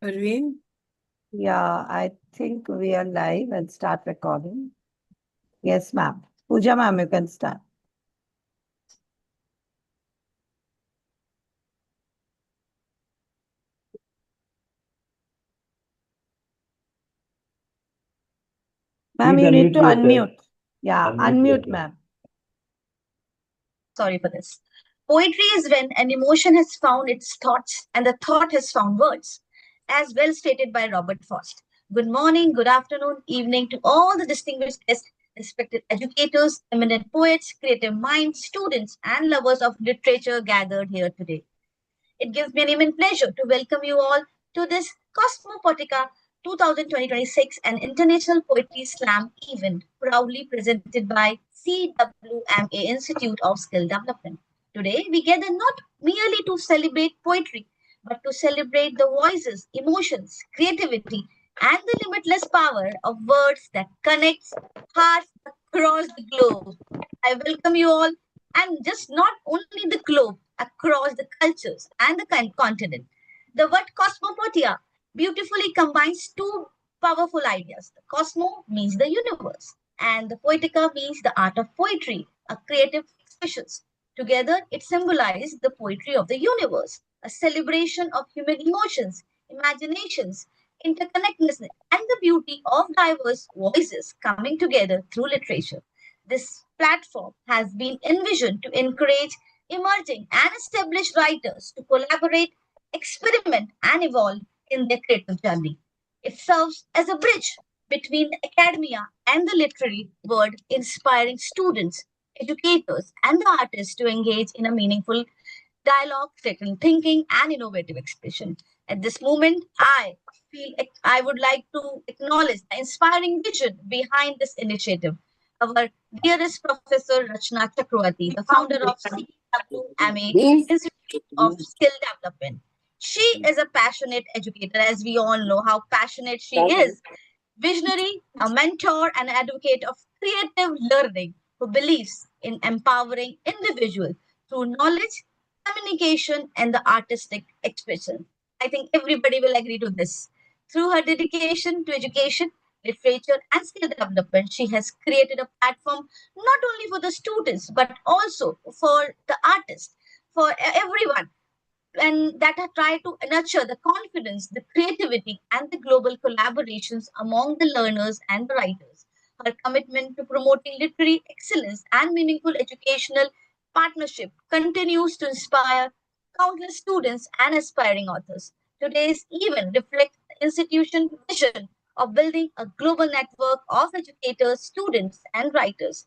Arvind? Yeah, I think we are live and start recording. Yes, ma'am. Pooja, ma'am, you can start. Ma'am, Please you need unmute to yourself. unmute. Yeah, Unmute unmute, yourself. ma'am. Sorry for this. Poetry is when an emotion has found its thoughts and the thought has found words, as well stated by Robert Frost. Good morning, good afternoon, evening to all the distinguished guests, respected educators, eminent poets, creative minds, students, and lovers of literature gathered here today. It gives me an immense pleasure to welcome you all to this Cosmopoetica 2026, an international poetry slam event proudly presented by CWMA Institute of Skill Development. Today, we gather not merely to celebrate poetry, but to celebrate the voices, emotions, creativity, and the limitless power of words that connects hearts across the globe. I welcome you all, and just not only the globe, across the cultures and the continent. The word cosmopoeia beautifully combines two powerful ideas. The cosmo means the universe, and the poetica means the art of poetry, a creative expressions. Together, it symbolizes the poetry of the universe, a celebration of human emotions, imaginations, interconnectedness, and the beauty of diverse voices coming together through literature. This platform has been envisioned to encourage emerging and established writers to collaborate, experiment, and evolve in their creative journey. It serves as a bridge between the academia and the literary world, inspiring students, educators, and the artists to engage in a meaningful dialogue, critical thinking, and innovative expression. At this moment, I would like to acknowledge the inspiring vision behind this initiative. Our dearest Professor Rachna Chakravarti, the founder of CWMA Institute of Skill Development. She is a passionate educator, as we all know how passionate she is, visionary, a mentor, and advocate of creative learning who believes in empowering individuals through knowledge, communication, and the artistic expression. I think everybody will agree to this. Through her dedication to education, literature, and skill development, she has created a platform not only for the students but also for the artists, for everyone, and that have tried to nurture the confidence, the creativity, and the global collaborations among the learners and the writers. Her commitment to promoting literary excellence and meaningful educational partnership continues to inspire countless students and aspiring authors. Today's event reflects the institution's vision of building a global network of educators, students, and writers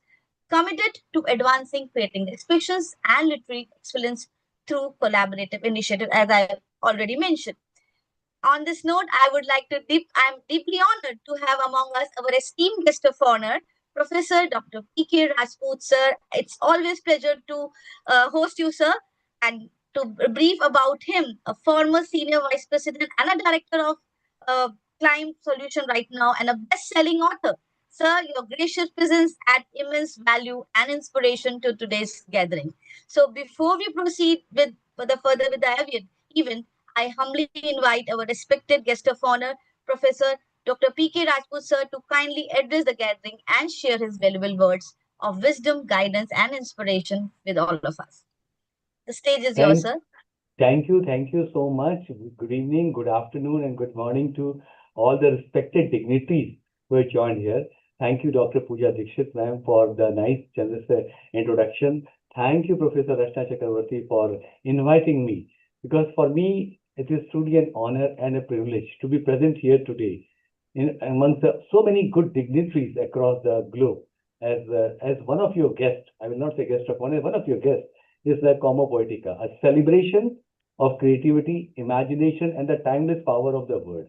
committed to advancing creating expressions and literary excellence through collaborative initiative, as I already mentioned. On this note, I'm deeply honored to have among us our esteemed guest of honor, Professor Dr. P.K. Rajput, sir. It's always pleasure to host you, sir, and to brief about him, a former senior vice president and a director of uh, Climate Solution right now, and a best-selling author. Sir, your gracious presence add immense value and inspiration to today's gathering. So, before we proceed with further with the event, I humbly invite our respected guest of honor, Professor Dr. P.K. Rajput sir, to kindly address the gathering and share his valuable words of wisdom, guidance, and inspiration with all of us. The stage is yours, Thank, sir. thank you so much. Good evening, good afternoon, and good morning to all the respected dignitaries who have joined here. Thank you, Dr. Pooja Dikshit, ma'am, for the nice, generous introduction. Thank you, Professor Rashna Chakravarti, for inviting me. Because for me, it is truly an honor and a privilege to be present here today amongst so many good dignitaries across the globe. As one of your guests, I will not say guest of honor, one of your guests is the Como Poetica, a celebration of creativity, imagination, and the timeless power of the word.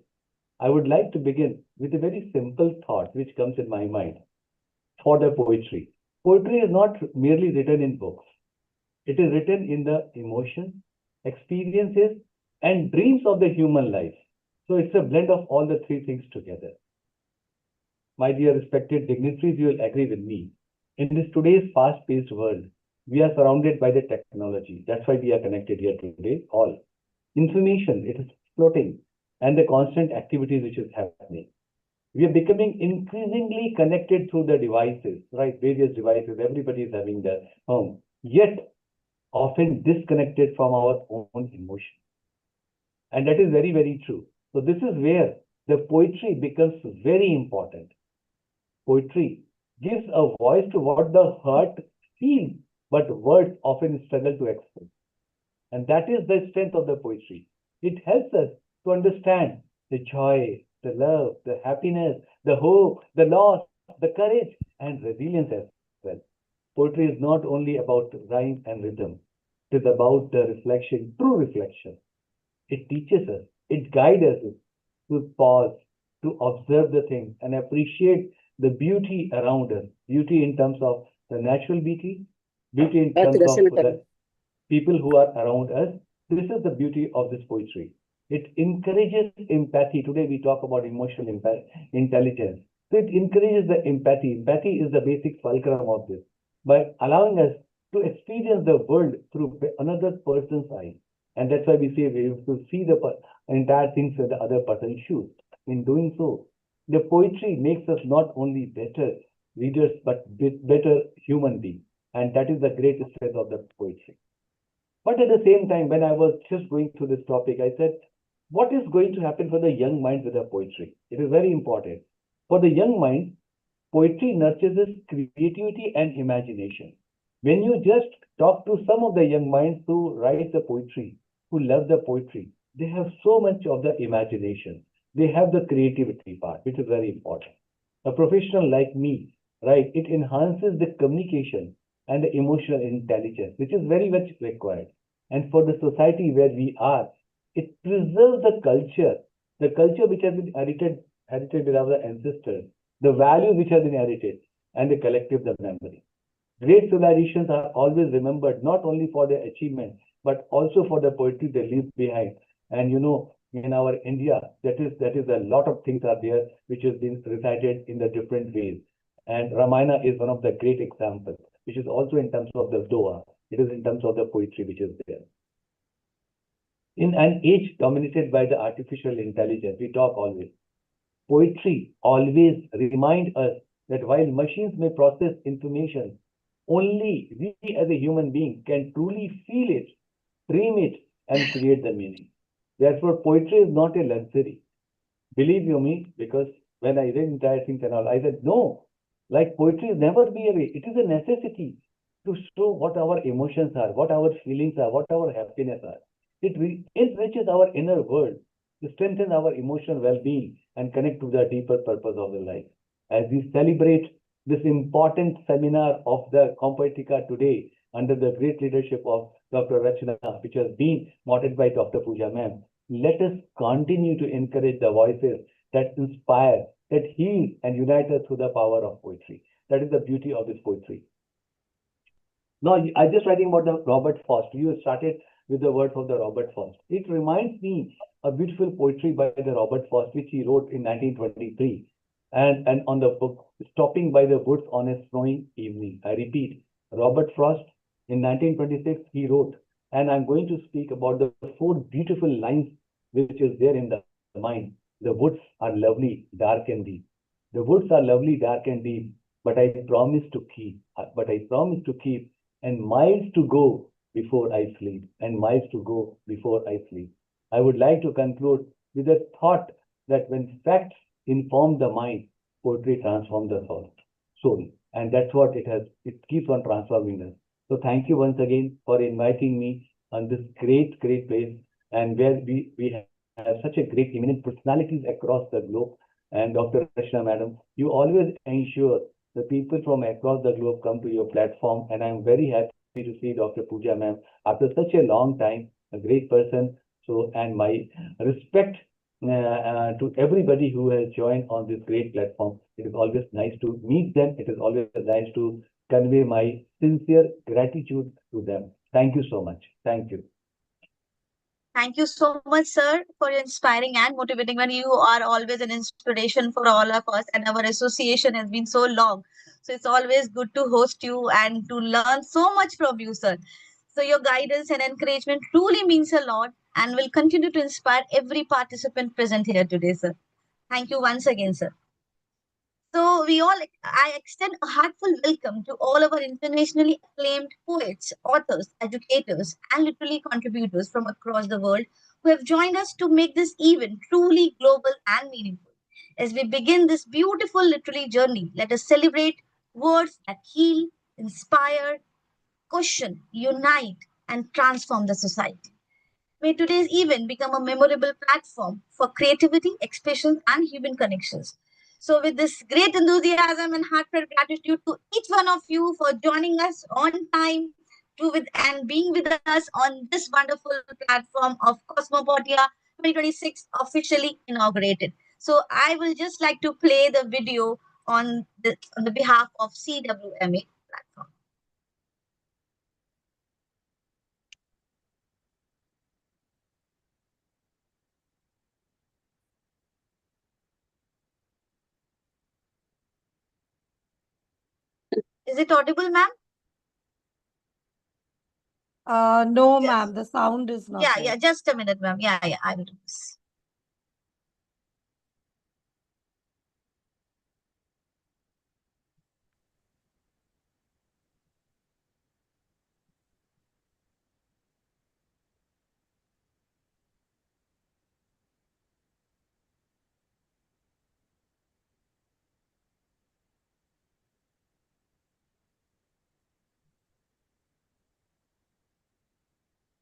I would like to begin with a very simple thought which comes in my mind for the poetry. Poetry is not merely written in books, it is written in the emotions, experiences, and dreams of the human life. So it's a blend of all the three things together. My dear respected dignitaries, you will agree with me. In this today's fast-paced world, we are surrounded by the technology. That's why we are connected here today, all. Information, it is floating. and the constant activities which is happening. We are becoming increasingly connected through the devices, right? Various devices, everybody is having their home, yet often disconnected from our own emotion. And that is very, very true. So this is where the poetry becomes very important. Poetry gives a voice to what the heart feels, but words often struggle to express. And that is the strength of the poetry. It helps us to understand the joy, the love, the happiness, the hope, the loss, the courage, and resilience as well. Poetry is not only about rhyme and rhythm, it is about the reflection, true reflection. It teaches us, it guides us to pause, to observe the things and appreciate the beauty around us. Beauty in terms of the natural beauty, beauty in terms of the people who are around us. This is the beauty of this poetry. It encourages empathy. Today we talk about emotional intelligence. So it encourages the empathy. Empathy is the basic fulcrum of this, by allowing us to experience the world through another person's eyes. And that's why we say we have to see the entire things with the other person's shoes. In doing so, the poetry makes us not only better readers, but better human beings. And that is the greatest strength of the poetry. But at the same time, when I was just going through this topic, I said, what is going to happen for the young minds with the poetry? It is very important. For the young mind, poetry nurtures creativity and imagination. When you just talk to some of the young minds who write the poetry, who love the poetry, they have so much of the imagination. They have the creativity part, which is very important. A professional like me, right, it enhances the communication and the emotional intelligence, which is very much required. And for the society where we are, it preserves the culture which has been herited with our ancestors, the values which have been herited, and the collective the memory. Great civilizations are always remembered not only for their achievements, but also for the poetry they leave behind. And you know, in our India, that is a lot of things are there which has been recited in the different ways. And Ramayana is one of the great examples, which is also in terms of the Doha. It is in terms of the poetry which is there. In an age dominated by the artificial intelligence, we talk always. Poetry always reminds us that while machines may process information, only we as a human being can truly feel it, dream it, and create the meaning. Therefore, poetry is not a luxury. Believe you me, because when I read entire things and all, I said, no, like poetry is never be a way. It is a necessity to show what our emotions are, what our feelings are, what our happiness are. It enriches our inner world, to strengthen our emotional well-being and connect to the deeper purpose of the life. As we celebrate this important seminar of the Cosmopoetica today under the great leadership of Dr. Rachna, which has been moderated by Dr. Pooja ma'am, let us continue to encourage the voices that inspire, that heal and unite us through the power of poetry. That is the beauty of this poetry. Now, I'm just writing about the Robert Frost. You started with the words of the Robert Frost. It reminds me of beautiful poetry by the Robert Frost, which he wrote in 1923. And on the book, Stopping by the Woods on a Snowing Evening. I repeat, Robert Frost, in 1926, he wrote, and I'm going to speak about the 4 beautiful lines which is there in the mind. The woods are lovely, dark and deep. The woods are lovely, dark and deep, but I promise to keep, and miles to go before I sleep, and miles to go before I sleep. I would like to conclude with a thought that when facts inform the mind, poetry transforms the soul. And that's what it has. It keeps on transforming us. So thank you once again for inviting me on this great place, and where we have such a great eminent personalities across the globe. And Dr. Rachna madam, you always ensure the people from across the globe come to your platform, and I'm very happy to see Dr. Pooja ma'am after such a long time, a great person. So, and my respect to everybody who has joined on this great platform. It is always nice to meet them. It is always nice to convey my sincere gratitude to them. Thank you so much. Thank you. Thank you so much, sir, for your inspiring and motivating. When you are always an inspiration for all of us, and our association has been so long. So it's always good to host you and to learn so much from you, sir. So your guidance and encouragement truly means a lot. and will continue to inspire every participant present here today, sir. Thank you once again, sir. So I extend a heartfelt welcome to all our internationally acclaimed poets, authors, educators, and literary contributors from across the world who have joined us to make this event truly global and meaningful. As we begin this beautiful literary journey, let us celebrate words that heal, inspire, question, unite, and transform the society. May today's event become a memorable platform for creativity, expression, and human connections. So, with this great enthusiasm and heartfelt gratitude to each one of you for joining us on time and being with us on this wonderful platform of Cosmopoetica 2026 officially inaugurated. So, I will just like to play the video on the behalf of CWMA platform. Is it audible, ma'am? No, Yes. ma'am, the sound is not Yeah, there. yeah, just a minute, ma'am. Yeah, I will do this.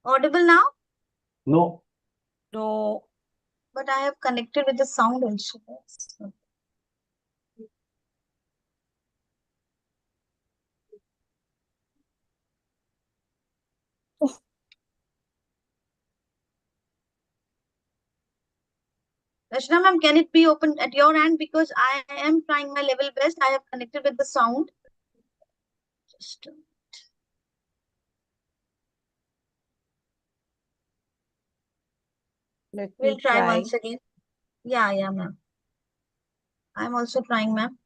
Audible now? No. No. But I have connected with the sound also. Rachna ma'am, can it be opened at your end? Because I am trying my level best. I have connected with the sound. Just Let we'll me try try. once again. Yeah, yeah, ma'am. I'm also trying, ma'am.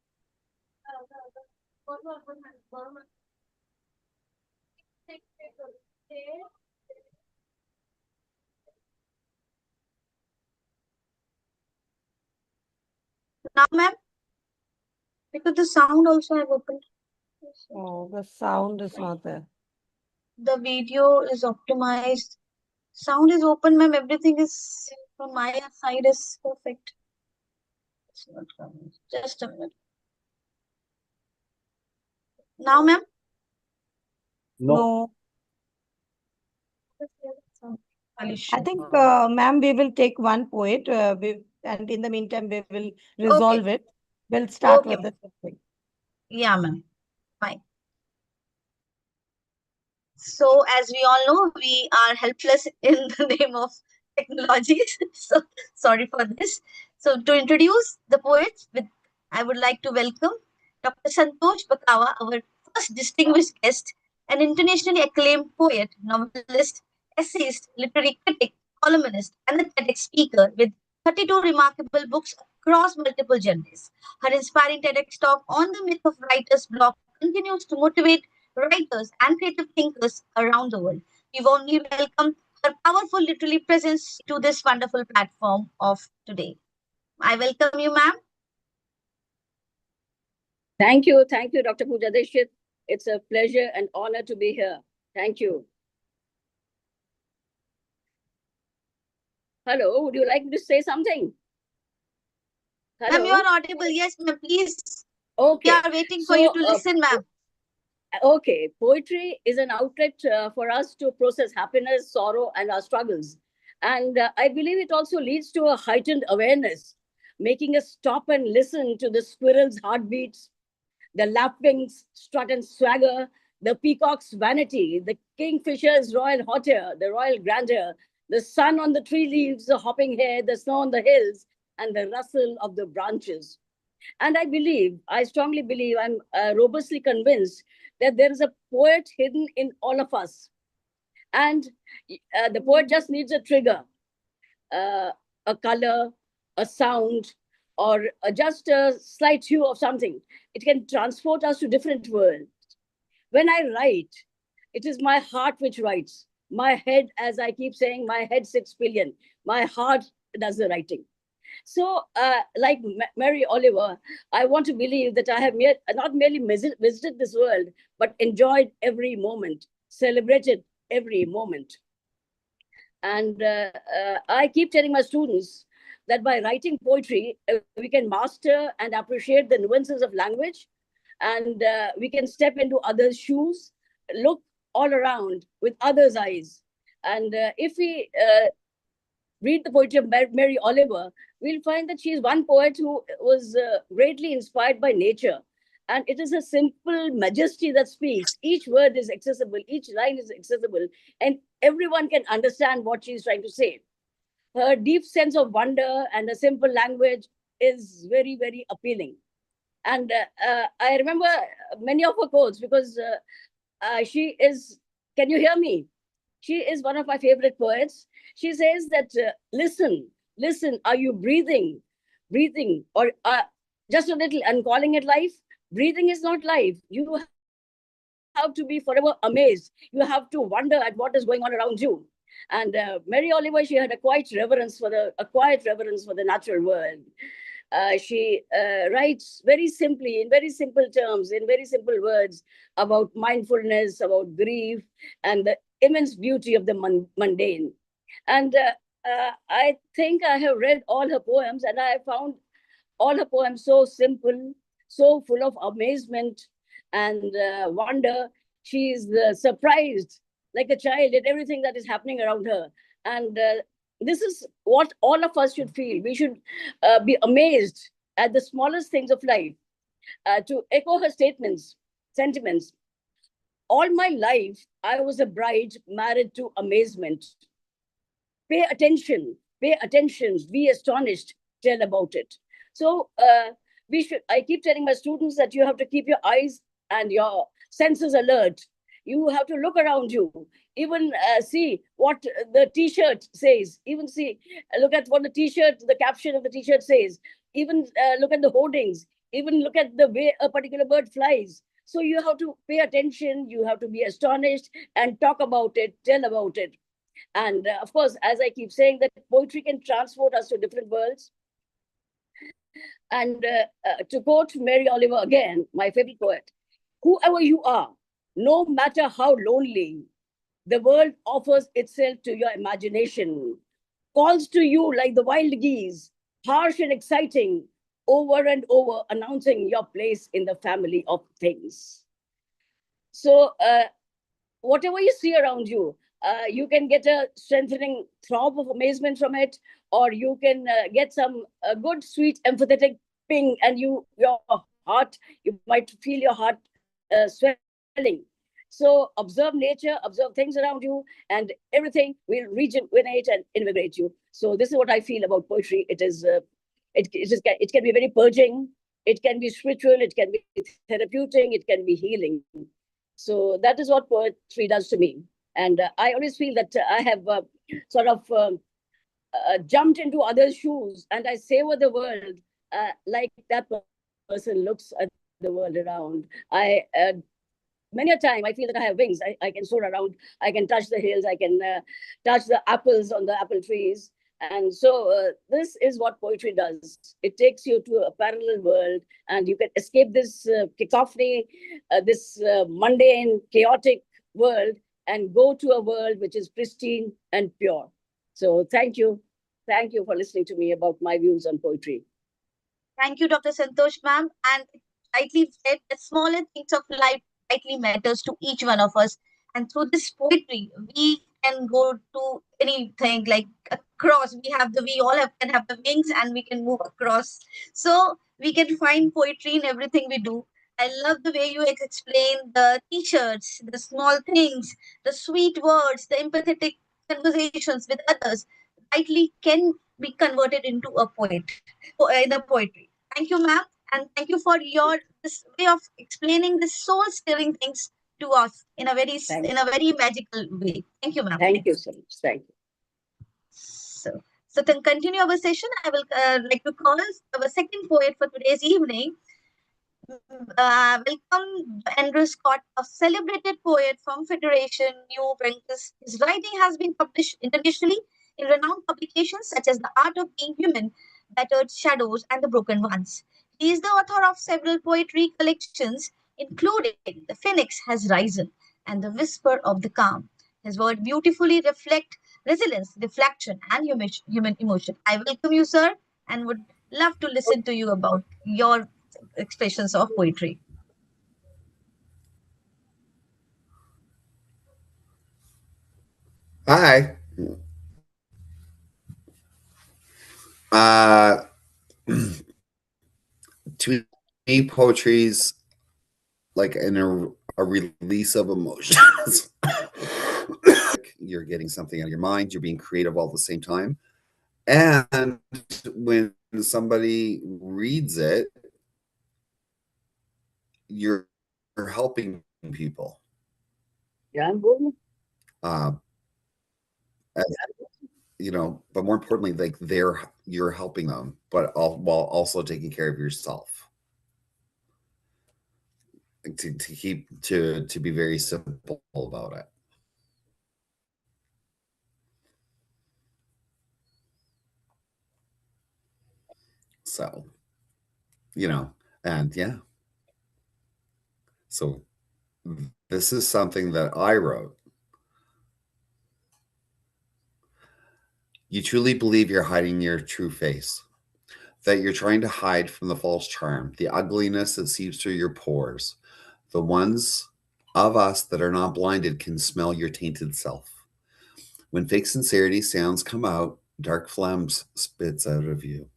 Now, ma'am, because the sound also I've opened. Oh, the sound is not there. The video is optimized. Sound is open, ma'am. Everything is from my side is perfect. It's not coming. Just a minute. Now, ma'am. No. I think, ma'am, we will take one poet, and in the meantime, we will resolve it. We'll start with the thing. Yeah, ma'am. Fine. So, as we all know, we are helpless in the name of technology. So, sorry for this. So, to introduce the poets, I would like to welcome Dr. Santosh Bakawa, our first distinguished guest, an internationally acclaimed poet, novelist, essayist, literary critic, columnist, and a TEDx speaker with 32 remarkable books across multiple genres. Her inspiring TEDx talk on the myth of writer's block continues to motivate writers and creative thinkers around the world. We warmly welcome her powerful literary presence to this wonderful platform of today. I welcome you, ma'am. Thank you, Dr. Pooja Dikshit. It's a pleasure and honor to be here. Thank you. Hello, would you like me to say something? Hello? Ma'am, you are audible. Yes, ma'am, please. Okay. We are waiting for you to listen, ma'am. Okay, poetry is an outlet for us to process happiness, sorrow, and our struggles. And I believe it also leads to a heightened awareness, making us stop and listen to the squirrel's heartbeats, the lapwing's strut and swagger, the peacock's vanity, the kingfisher's royal hauteur, the royal grandeur, the sun on the tree leaves, the hopping hare, the snow on the hills, and the rustle of the branches. And I strongly believe, I'm robustly convinced that there is a poet hidden in all of us. And the poet just needs a trigger, a color, a sound, or just a slight hue of something. It can transport us to different worlds. When I write, it is my heart which writes, My head, as I keep saying, my head sits pillion. My heart does the writing. So, like Mary Oliver, I want to believe that I have not merely visited this world, but enjoyed every moment, celebrated every moment. And I keep telling my students that by writing poetry, we can master and appreciate the nuances of language, and we can step into others' shoes, look all around with others' eyes. And if we read the poetry of Mary Oliver, we'll find that she is one poet who was greatly inspired by nature. And it is a simple majesty that speaks. Each word is accessible, each line is accessible, and everyone can understand what she's trying to say. Her deep sense of wonder and a simple language is very, very appealing. And I remember many of her quotes because she is, can you hear me? She is one of my favorite poets. She says that, listen, listen, are you breathing? Breathing, or just a little, and calling it life? Breathing is not life. You have to be forever amazed. You have to wonder at what is going on around you. And Mary Oliver, she had a quiet reverence for the natural world. She writes very simply, in very simple terms, in very simple words, about mindfulness, about grief, and the immense beauty of the mundane. And I think I have read all her poems, and I found all her poems so simple, so full of amazement and wonder. She is surprised like a child at everything that is happening around her. And this is what all of us should feel. We should be amazed at the smallest things of life. To echo her sentiments, all my life, I was a bride married to amazement. Pay attention, be astonished, tell about it. So I keep telling my students that you have to keep your eyes and your senses alert. You have to look around you, even see what the t-shirt says, even look at what the caption of the t-shirt says, even look at the hoardings, even look at the way a particular bird flies. So you have to pay attention, you have to be astonished and talk about it, tell about it. And of course, as I keep saying, that poetry can transport us to different worlds. And to quote Mary Oliver again, my favorite poet, whoever you are, no matter how lonely, the world offers itself to your imagination, calls to you like the wild geese, harsh and exciting, over and over, announcing your place in the family of things. So whatever you see around you, you can get a strengthening throb of amazement from it, or you can get some good, sweet, empathetic ping, and your heart, you might feel your heart swelling. So observe nature, observe things around you, and everything will rejuvenate and invigorate you. So this is what I feel about poetry. It can be very purging, it can be spiritual, it can be therapeutic, it can be healing. So that is what poetry does to me. And I always feel that I have sort of jumped into others' shoes, and I savor the world like that person looks at the world around. Many a time I feel that I have wings. I can soar around. I can touch the hills. I can touch the apples on the apple trees. And so this is what poetry does. It takes you to a parallel world, and you can escape this cacophony, this mundane, chaotic world, and go to a world which is pristine and pure. So thank you. Thank you for listening to me about my views on poetry. Thank you, Dr. Santosh, ma'am. And rightly said, the smaller things of life rightly matters to each one of us. And through this poetry, we can go to anything like across. We all can have the wings and we can move across. So we can find poetry in everything we do. I love the way you explain the t-shirts, the small things, the sweet words, the empathetic conversations with others rightly can be converted into a in a poetry. Thank you, ma'am, and thank you for your this way of explaining the soul stirring things to us in a very magical way. Thank you, ma'am. Thank you so much. Thank you. So to continue our session, I will like to call our second poet for today's evening. welcome Andrew Scott, a celebrated poet from Federation, New Apprentice. His writing has been published internationally in renowned publications such as The Art of Being Human, Battered Shadows, and The Broken Ones. He is the author of several poetry collections, including The Phoenix Has Risen and The Whisper of the Calm. His words beautifully reflect resilience, reflection, and human emotion. I welcome you, sir, and would love to listen to you about your expressions of poetry. Hi. Uh, to me, poetry's like a release of emotions. You're getting something out of your mind. You're being creative all at the same time. And when somebody reads it, you're helping people. Yeah, I'm good. And, but more importantly, like you're helping them, but while also taking care of yourself. To be very simple about it. So, and yeah. So this is something that I wrote. You truly believe you're hiding your true face, that you're trying to hide from the false charm, the ugliness that seeps through your pores. The ones of us that are not blinded can smell your tainted self. When fake sincerity sounds come out, dark flames spits out of you.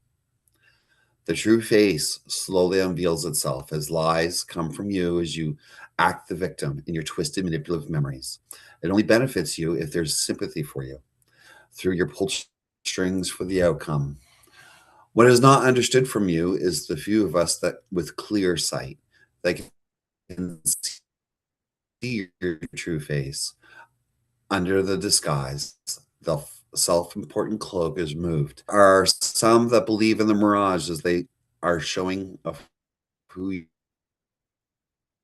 The true face slowly unveils itself as lies come from you as you act the victim in your twisted, manipulative memories. It only benefits you if there's sympathy for you through your pulled strings for the outcome. What is not understood from you is the few of us that with clear sight that can see your true face. Under the disguise, the self-important cloak is moved. Are some that believe in the mirage as they are showing of who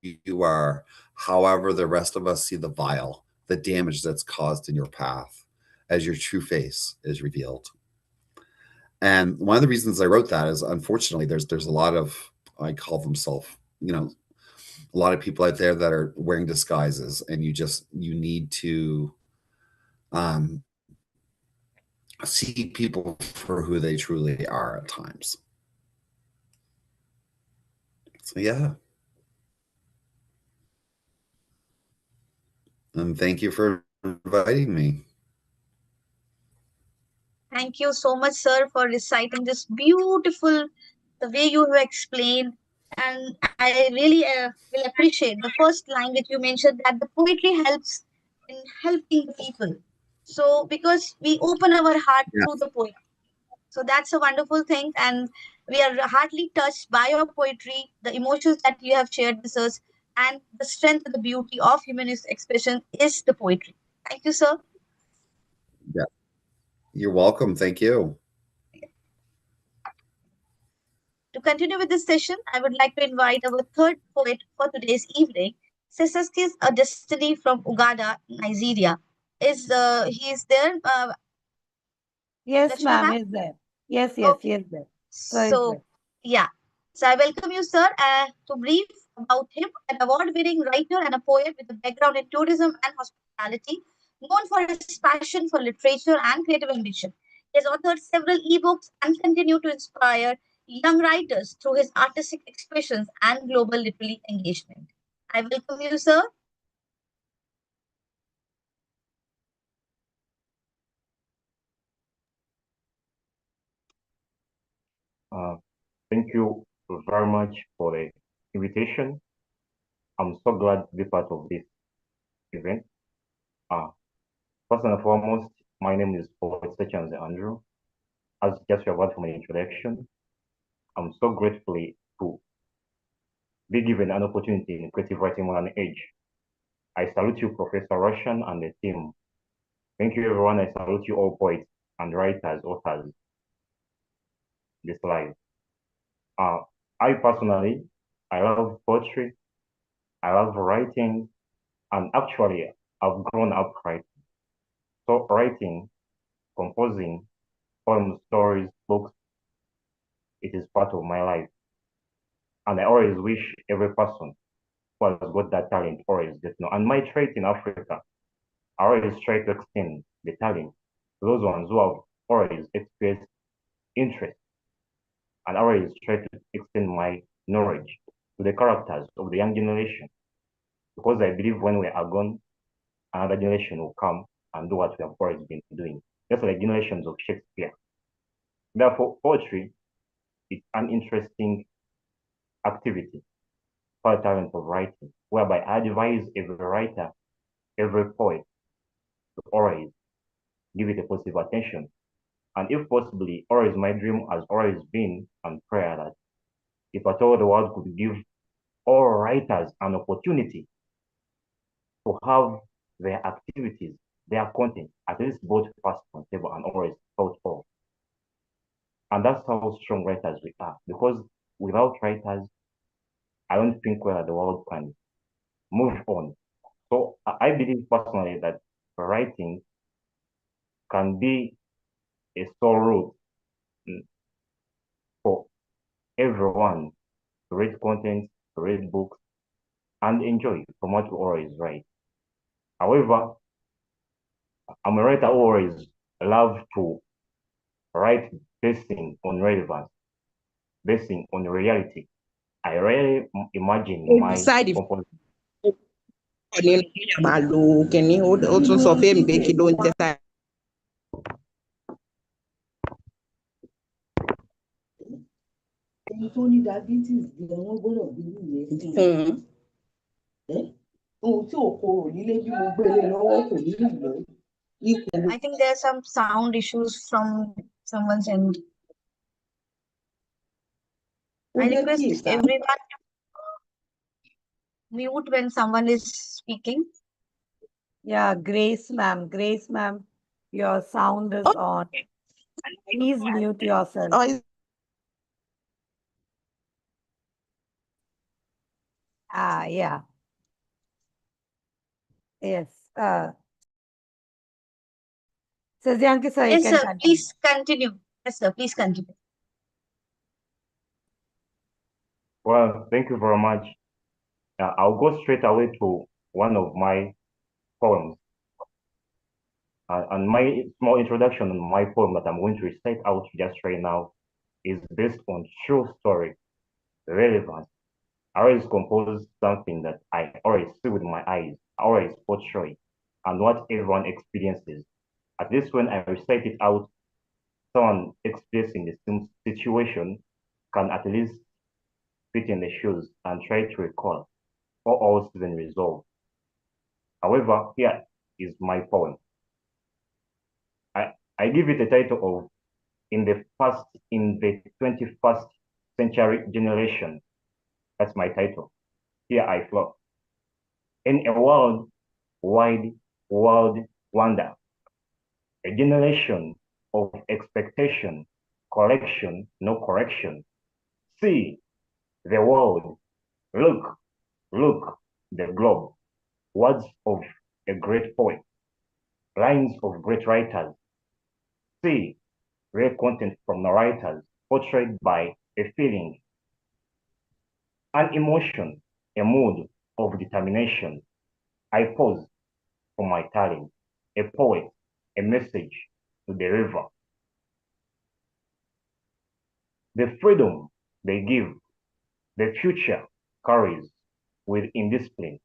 you are. However, the rest of us see the vile, the damage that's caused in your path as your true face is revealed. And one of the reasons I wrote that is, unfortunately, there's a lot of, I call them a lot of people out there that are wearing disguises, and you need to see people for who they truly are at times. So yeah. And thank you for inviting me. Thank you so much, sir, for reciting this beautiful, the way you have explained. And I really will appreciate the first line that you mentioned, that the poetry helps in helping the people. So, because we open our heart Yeah. through the poetry. So, that's a wonderful thing. And we are heartily touched by your poetry, the emotions that you have shared with us, and the strength and the beauty of humanist expression is the poetry. Thank you, sir. Yeah. You're welcome. Thank you. To continue with this session, I would like to invite our third poet for today's evening, Sesaskis A Destiny from Uganda, Nigeria. He is there? Yes, Lakshmi ma'am, ma'am? is there. Yes, Okay. he is there. Sir is So, there. yeah. So I welcome you, sir, to brief about him, an award-winning writer and a poet with a background in tourism and hospitality, known for his passion for literature and creative ambition. He has authored several ebooks and continue to inspire young writers through his artistic expressions and global literary engagement. I welcome you, sir. Thank you very much for the invitation. I'm so glad to be part of this event. First and foremost, my name is Poet Sechanze Andrew. As just you have heard from an introduction, I'm so grateful to be given an opportunity in creative writing modern age. I salute you, Professor Roshan, and the team. Thank you, everyone. I salute you all poets and writers, authors, this live. I personally, I love poetry, I love writing, and actually, I've grown up writing. So writing, composing, poems, stories, books, it is part of my life. And I always wish every person who has got that talent always gets know. And my trait in Africa, I always try to extend the talent to those ones who have always expressed interest, and always try to extend my knowledge to the characters of the young generation. Because I believe when we are gone, another generation will come and do what we have always been doing, just like generations of Shakespeare. Therefore, poetry is an interesting activity for the talent of writing, whereby I advise every writer, every poet to always give it a positive attention. And if possibly, always my dream has always been and prayer that if at all the world could give all writers an opportunity to have their activities, their content, at least both first on table and always thought of. And that's how strong writers we are. Because without writers, I don't think whether the world can move on. So I believe personally that writing can be a sole route for everyone to read content, to read books, and enjoy from what we always write. However, I'm a writer who always love to write basing on relevance, basing on reality. I rarely imagine my composition. I think there are some sound issues from someone's end. I request everyone to mute when someone is speaking. Yeah, Grace, ma'am. Grace, ma'am, your sound is on. Please mute yourself. Yeah. Yes. Sazyanki, sir, you Yes, can sir. continue. Please continue. Yes, sir. Please continue. Well, thank you very much. I'll go straight away to one of my poems. And my small introduction on my poem that I'm going to recite out just right now is based on true story, relevance. I always compose something that I always see with my eyes, I always portray, and what everyone experiences. At least when I recite it out, someone experiencing the same situation can at least fit in the shoes and try to recall or all been resolved. However, here is my poem. I give it a title of in the 21st century generation. That's my title. Here I flow. In a world wide world wonder, a generation of expectation, collection, no correction. See the world, look, look, the globe. Words of a great poet, lines of great writers. See real content from the writers, portrayed by a feeling, an emotion, a mood of determination. I pause for my talent, a poet, a message to the river. The freedom they give, the future carries with indiscipline.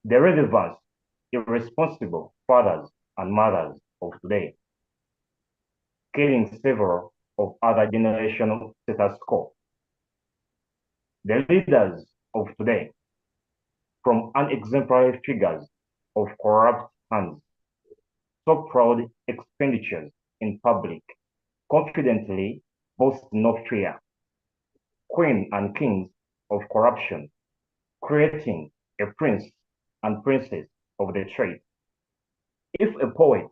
The relevance, irresponsible fathers and mothers of today, killing several of other generational status quo. The leaders of today, from unexemplary figures of corrupt hands, so proud expenditures in public, confidently boast no fear, queen and kings of corruption, creating a prince and princess of the trade. If a poet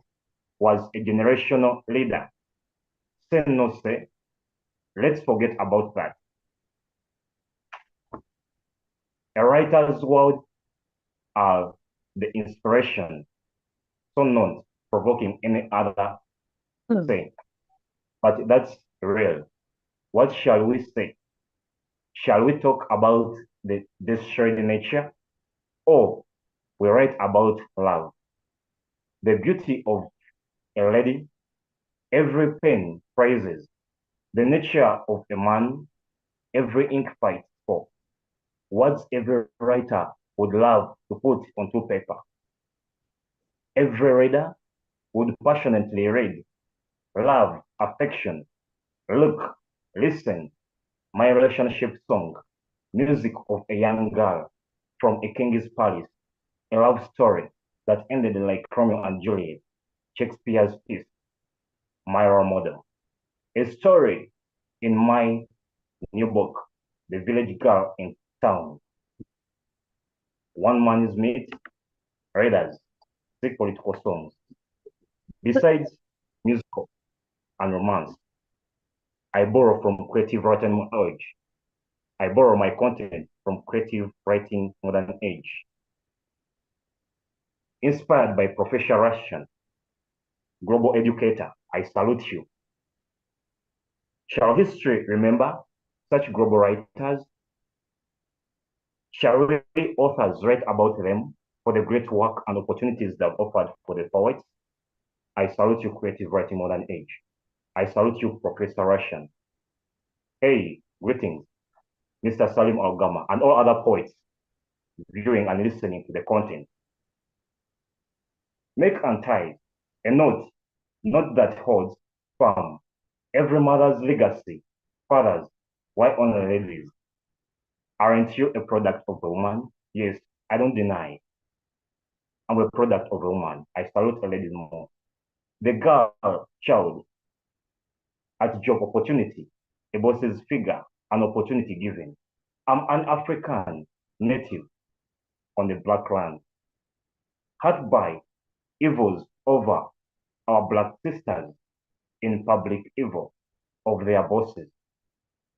was a generational leader, say no say, let's forget about that. A writer's words are the inspiration, so not provoking any other say. But that's real. What shall we say? Shall we talk about the destroyed nature? Or we write about love? The beauty of a lady, every pen praises. The nature of a man, every ink fights for. Words every writer would love to put onto paper. Every reader would passionately read. Love, affection, look, listen, my relationship song, music of a young girl from a king's palace, a love story that ended like Romeo and Juliet, Shakespeare's piece, my role model. A story in my new book, The Village Girl in Town. One man's meet, readers, sing political songs. Besides musical and romance, I borrow from creative writing age. I borrow my content from creative writing modern age. Inspired by Professor Russian, global educator, I salute you. Shall history remember such global writers? Shall we authors write about them for the great work and opportunities they've offered for the poets? I salute you, creative writing modern age. I salute you, Professor Russian. Hey, greetings, Mr. Salim Algama, and all other poets viewing and listening to the content. Make and tie a note that holds firm every mother's legacy. Fathers, why only ladies? Aren't you a product of a woman? Yes, I don't deny. I'm a product of a woman. I salute a lady more. The girl, child, at job opportunity, a boss's figure, an opportunity given. I'm an African native on the black land, hurt by evils over our black sisters in public evil of their bosses,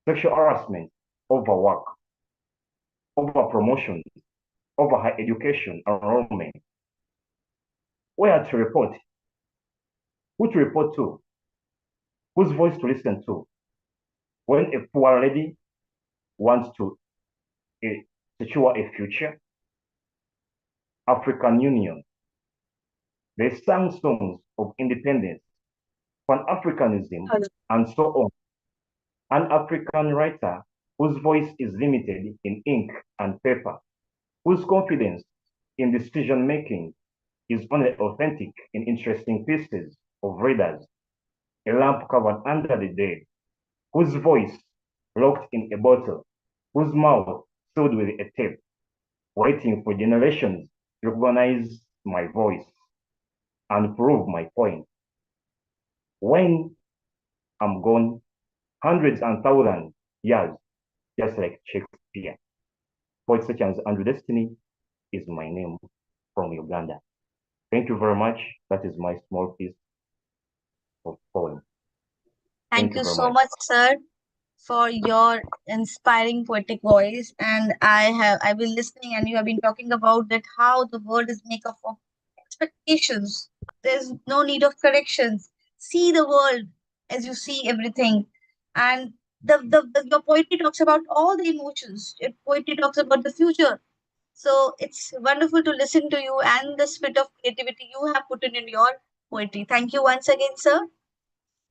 sexual harassment over work, over promotion, over higher education enrollment. Where to report? Who to report to? Whose voice to listen to? When a poor lady wants to secure a future, African Union, they sang songs of independence, Pan-Africanism, and so on. An African writer whose voice is limited in ink and paper, whose confidence in decision-making is only authentic in interesting pieces of readers, a lamp covered under the dead, whose voice locked in a bottle, whose mouth sealed with a tape, waiting for generations to recognize my voice and prove my point. When I'm gone, hundreds and thousands years, just like Shakespeare. Poets such as Andrew Destiny is my name from Uganda. Thank you very much. That is my small piece of poem. Thank you so much, sir, for your inspiring poetic voice. And I've been listening, and you have been talking about that how the world is made up of expectations. There's no need of corrections. See the world as you see everything. And your poetry talks about all the emotions. Your poetry talks about the future. So it's wonderful to listen to you and the spirit of creativity you have put in your poetry. Thank you once again, sir,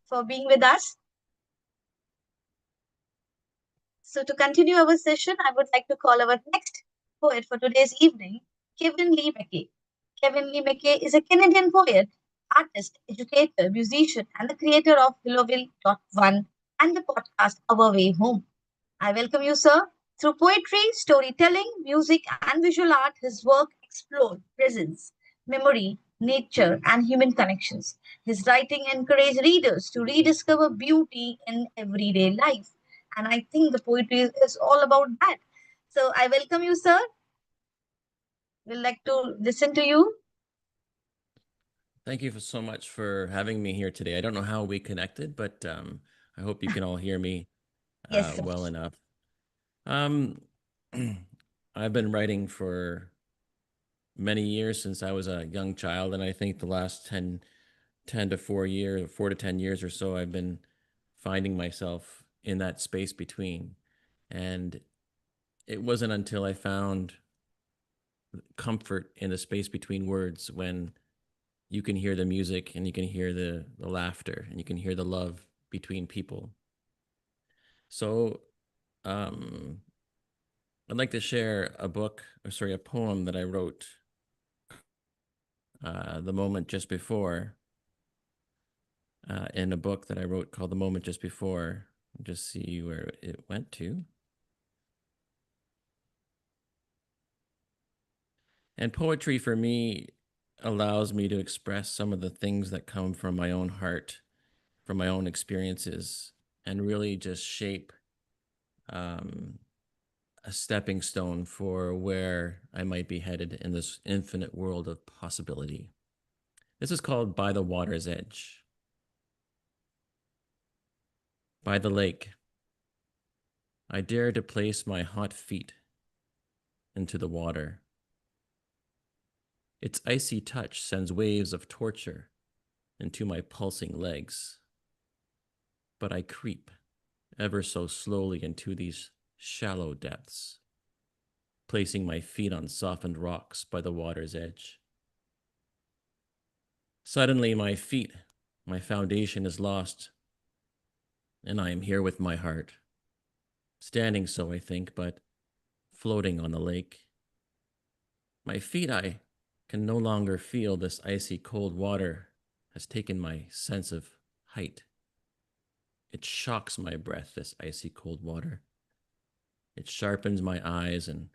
for being with us. So to continue our session, I would like to call our next poet for today's evening, Kevin Lee McKay. Kevin Lee McKay is a Canadian poet, artist, educator, musician, and the creator of Willoville.1 and the podcast Our Way Home. I welcome you, sir. Through poetry, storytelling, music, and visual art, his work explored presence, memory, nature, and human connections. His writing encouraged readers to rediscover beauty in everyday life. And I think the poetry is all about that. So I welcome you, sir. We'd like to listen to you. Thank you so much for having me here today. I don't know how we connected, but I hope you can all hear me Yes, sir. well enough. I've been writing for many years since I was a young child, and I think the last 10 to 4 to 10 years or so, I've been finding myself in that space between. And it wasn't until I found comfort in the space between words when you can hear the music and you can hear the laughter and you can hear the love between people. So I'd like to share a poem that I wrote the moment just before, in a book that I wrote called The Moment Just Before. Just see where it went to. And poetry for me allows me to express some of the things that come from my own heart, from my own experiences, and really just shape a stepping stone for where I might be headed in this infinite world of possibility. This is called By the Water's Edge. By the lake, I dare to place my hot feet into the water. Its icy touch sends waves of torture into my pulsing legs. But I creep ever so slowly into these shallow depths, placing my feet on softened rocks by the water's edge. Suddenly, my foundation is lost, and I am here with my heart, standing so I think, but floating on the lake. My feet, I can no longer feel. This icy cold water has taken my sense of height. It shocks my breath, this icy cold water. It sharpens my eyes and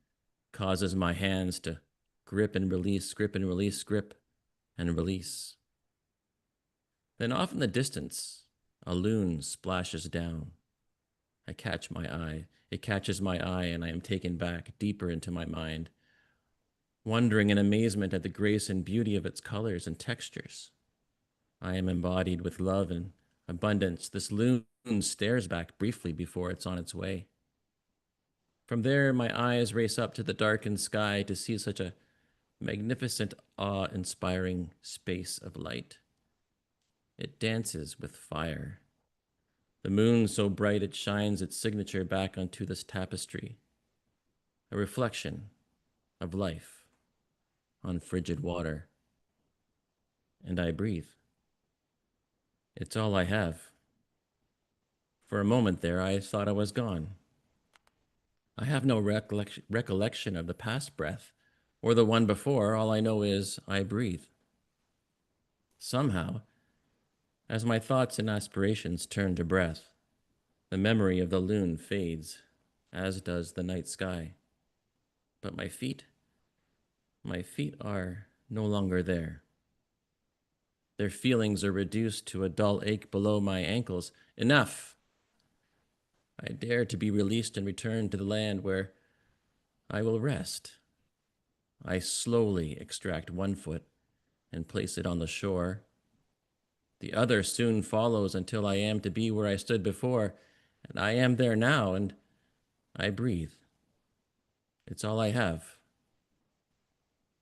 causes my hands to grip and release, grip and release, grip and release. Then off in the distance, a loon splashes down. I catch my eye. It catches my eye, and I am taken back deeper into my mind, wondering in amazement at the grace and beauty of its colors and textures. I am embodied with love and abundance. This loon stares back briefly before it's on its way. From there, my eyes race up to the darkened sky to see such a magnificent, awe-inspiring space of light. It dances with fire. The moon so bright it shines its signature back onto this tapestry, a reflection of life on frigid water. And I breathe. It's all I have. For a moment there, I thought I was gone. I have no recollection of the past breath or the one before. All I know is I breathe. Somehow, as my thoughts and aspirations turn to breath, the memory of the loon fades, as does the night sky. But my feet are no longer there. Their feelings are reduced to a dull ache below my ankles. Enough! I dare to be released and return to the land where I will rest. I slowly extract one foot and place it on the shore. The other soon follows until I am to be where I stood before, and I am there now, and I breathe. It's all I have.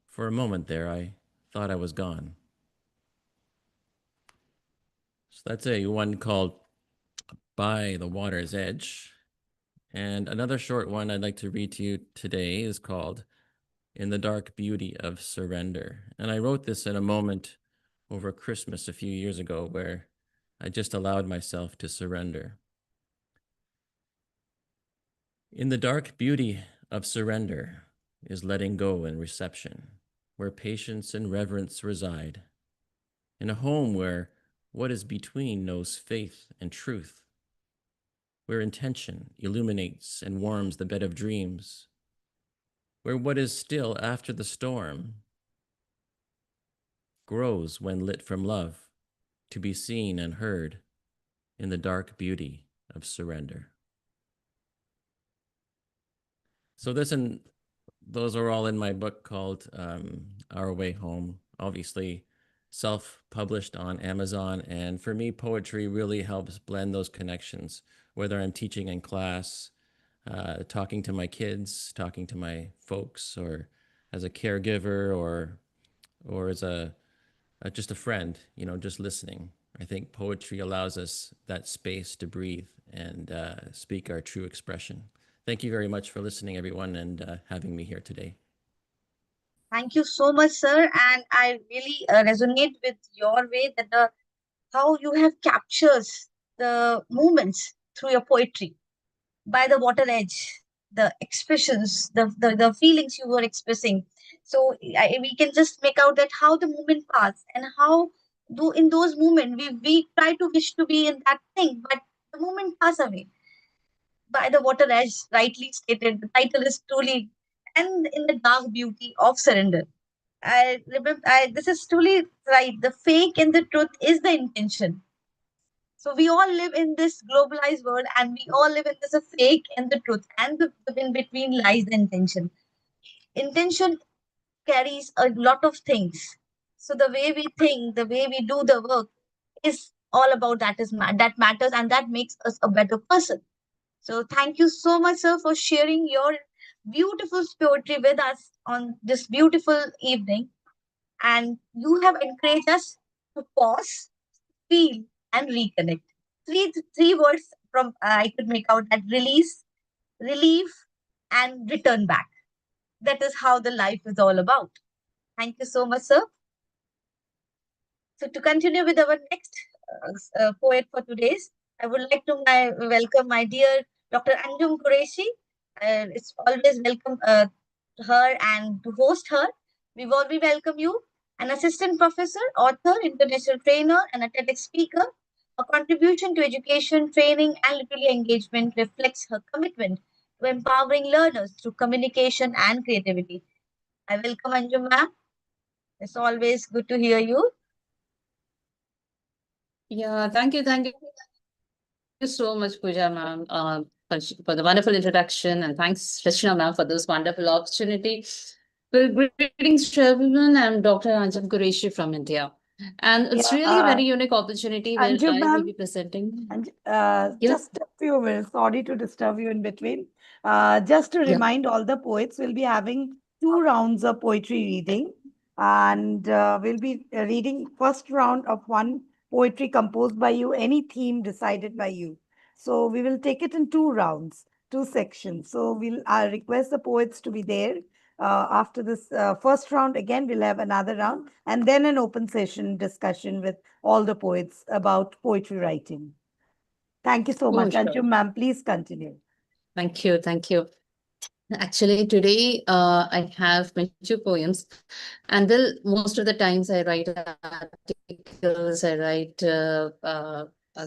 For a moment there, I thought I was gone. So that's a one called By the Water's Edge. And another short one I'd like to read to you today is called In the Dark Beauty of Surrender. And I wrote this in a moment over Christmas a few years ago where I just allowed myself to surrender. In the dark beauty of surrender is letting go and reception, where patience and reverence reside, in a home where what is between knows faith and truth, where intention illuminates and warms the bed of dreams, where what is still after the storm grows when lit from love, to be seen and heard in the dark beauty of surrender. So those are all in my book called Our Way Home, obviously self-published on Amazon. And for me, poetry really helps blend those connections, whether I'm teaching in class, talking to my kids, talking to my folks, or as a caregiver, or as just a friend, just listening. I think poetry allows us that space to breathe and speak our true expression. Thank you very much for listening, everyone, and having me here today. Thank you so much, sir. And I really resonate with your way that how you have captures the moments through your poetry by the water edge, the expressions, the feelings you were expressing. So we can just make out that how the moment passed and how do in those moments we try to wish to be in that thing, but the moment pass away by the water edge, rightly stated. The title is truly and in the dark beauty of surrender. I remember this is truly right. The fake and the truth is the intention. So we all live in this globalized world and we all live in this fake and the truth. And in between lies the intention. Intention carries a lot of things. So the way we think, the way we do the work is all about that matters and that makes us a better person. So thank you so much, sir, for sharing your beautiful poetry with us on this beautiful evening. And you have encouraged us to pause, feel, and reconnect. Three words from I could make out that release, relief, and return back. That is how the life is all about. Thank you so much, sir. So to continue with our next poet for today's, I would like to welcome my dear Dr. Anjum Qureshi. It's always welcome her and to host her. We welcome you, an assistant professor, author, international trainer, and a TEDx speaker. Her contribution to education, training, and literary engagement reflects her commitment to empowering learners through communication and creativity. I welcome Anjum ma'am. It's always good to hear you. Yeah, thank you so much, Pooja ma'am, for the wonderful introduction, and thanks, Rachna ma'am, for this wonderful opportunity. Well, greetings to everyone. I'm Dr. Anjum Qureshi from India, and it's really a very unique opportunity where Anjum I will ma'am, be presenting. just a few minutes. Sorry to disturb you in between. Just to remind all the poets, we'll be having 2 rounds of poetry reading, and we'll be reading first round of one poetry composed by you, any theme decided by you. So we will take it in 2 rounds, 2 sections. So we'll request the poets to be there. After this first round, again, we'll have another round and then an open session discussion with all the poets about poetry writing. Thank you so much. Sure. Anjum ma'am, please continue. Thank you. Actually, today I have my 2 poems, and well, most of the times I write articles, I write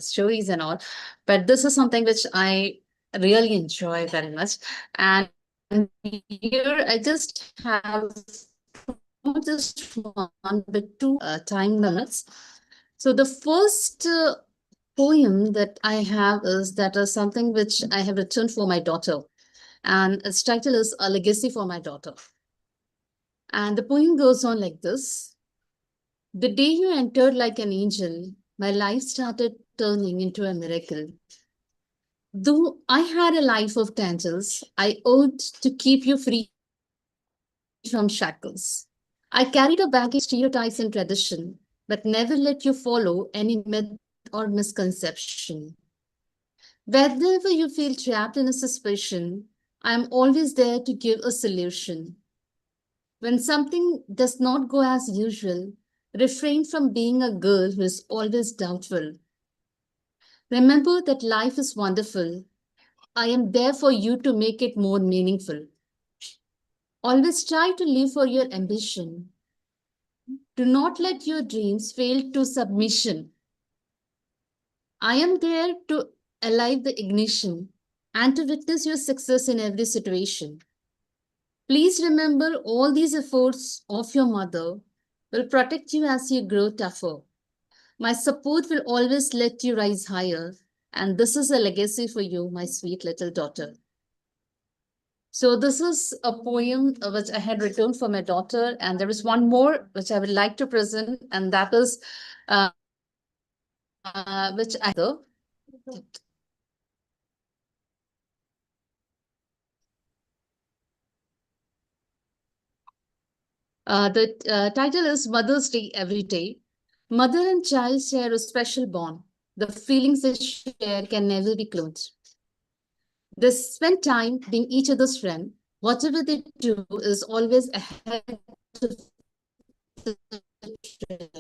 stories and all, but this is something which I really enjoy very much. And here I just have not just one but 2 time limits. So the first poem that I have is something which I have written for my daughter, and its title is A Legacy for My Daughter. And the poem goes on like this. The day you entered like an angel, my life started turning into a miracle. Though I had a life of tangles, I owed to keep you free from shackles. I carried a baggage of stereotypes and tradition, but never let you follow any myth or misconception. Whenever you feel trapped in a suspicion, I am always there to give a solution. When something does not go as usual, refrain from being a girl who is always doubtful. Remember that life is wonderful. I am there for you to make it more meaningful. Always try to live for your ambition. Do not let your dreams fail to submission. I am there to alive the ignition and to witness your success in every situation. Please remember all these efforts of your mother will protect you as you grow tougher. My support will always let you rise higher, and this is a legacy for you, my sweet little daughter. So this is a poem which I had written for my daughter, and there is one more which I would like to present, and that is which I The title is Mother's Day Every Day. Mother and child share a special bond. The feelings they share can never be cloned. They spend time being each other's friend. Whatever they do is always ahead of the trend.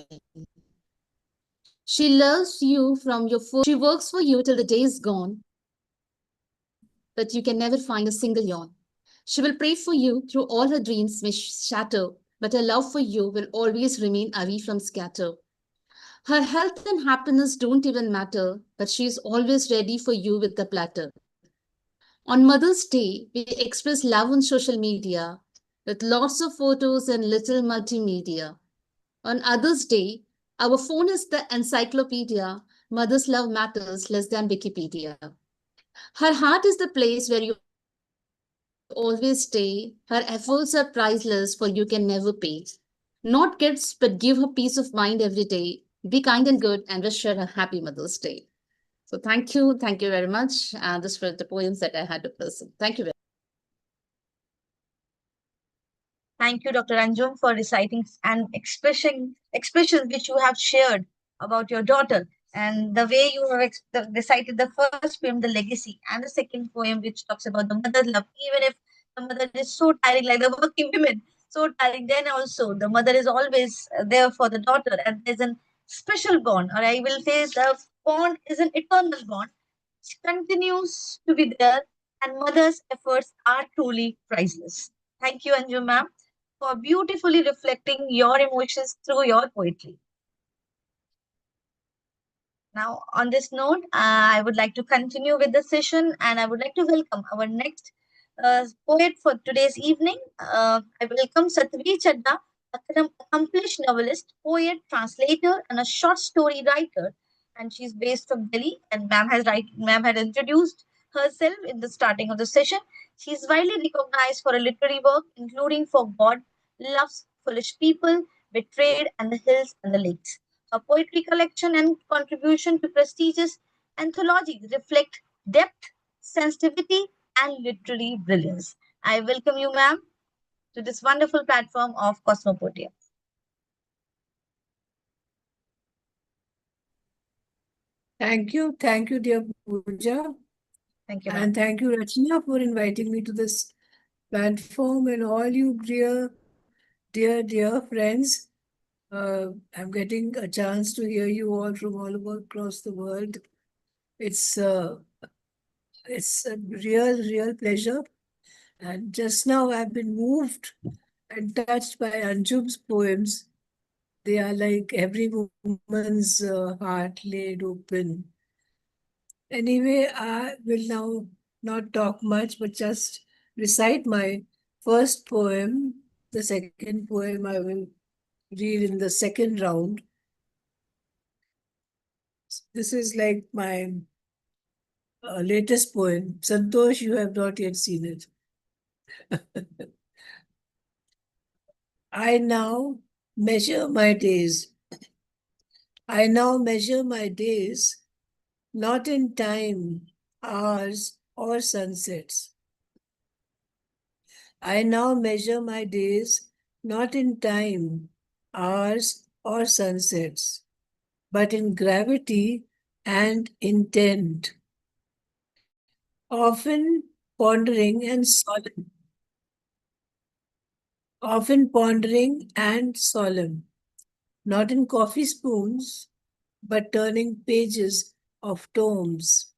She loves you from your first. She works for you till the day is gone, but you can never find a single yawn. She will pray for you through all her dreams may shatter, but her love for you will always remain away from scatter. Her health and happiness don't even matter, but she is always ready for you with the platter. On Mother's Day, we express love on social media with lots of photos and little multimedia. On Others' Day, our phone is the encyclopedia. Mother's love matters less than Wikipedia. Her heart is the place where you always stay. Her efforts are priceless, for you can never pay. Not gifts, but give her peace of mind every day. Be kind and good and wish her a happy Mother's Day. So thank you very much. This were the poems that I had to present. Thank you very much. Thank you, Dr. Anjum, for reciting and expressions which you have shared about your daughter, and the way you have recited the first poem, The Legacy, and the second poem, which talks about the mother's love. Even if the mother is so tiring, like the working women, so tiring, then also the mother is always there for the daughter, and there's a special bond, or I will say the bond is an eternal bond, which continues to be there, and mother's efforts are truly priceless. Thank you, Anju ma'am, for beautifully reflecting your emotions through your poetry. Now, on this note, I would like to continue with the session, and I would like to welcome our next poet for today's evening. I welcome Satvi Chadda, accomplished novelist, poet, translator, and a short story writer. And she's based from Delhi. And ma'am had introduced herself in the starting of the session. She's widely recognized for her literary work, including For God Loves Foolish People, Betrayed, and The Hills and the Lakes. Her poetry collection and contribution to prestigious anthologies reflect depth, sensitivity, and literary brilliance. I welcome you, ma'am, to this wonderful platform of Cosmopoetia. Thank you, dear Pooja. Thank you, And ma'am. thank you, Rachna, for inviting me to this platform and all you dear friends. I'm getting a chance to hear you all from all over across the world. It's uh, it's a real pleasure. And just now I've been moved and touched by Anjum's poems. They are like every woman's heart laid open. Anyway, I will now not talk much, but just recite my first poem. The second poem I will read in the second round. This is like my latest poem. Santosh, you have not yet seen it. I now measure my days. I now measure my days, not in time, hours, or sunsets. I now measure my days not in time, hours, or sunsets, but in gravity and intent, often pondering and solemn, often pondering and solemn, not in coffee spoons, but turning pages of tomes.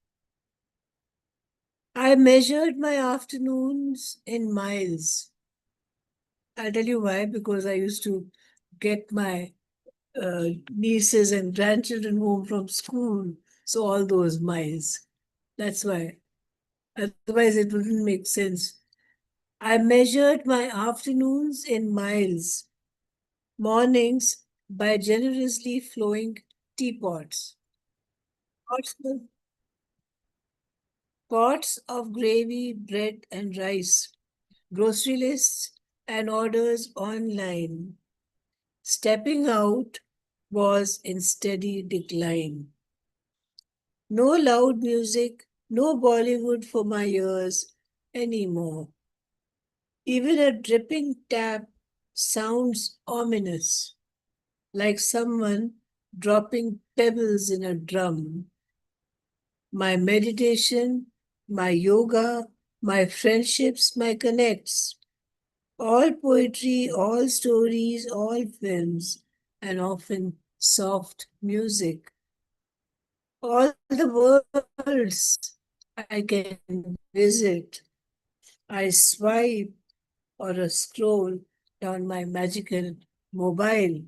I measured my afternoons in miles. I'll tell you why, because I used to get my nieces and grandchildren home from school. So all those miles. That's why. Otherwise, it wouldn't make sense. I measured my afternoons in miles, mornings by generously flowing teapots, pots of, pots of gravy, bread, and rice, grocery lists, and orders online. Stepping out was in steady decline. No loud music, no Bollywood for my ears anymore. Even a dripping tap sounds ominous, like someone dropping pebbles in a drum. My meditation, my yoga, my friendships, my connects, all poetry, all stories, all films, and often soft music. All the worlds I can visit. I swipe or a scroll down my magical mobile.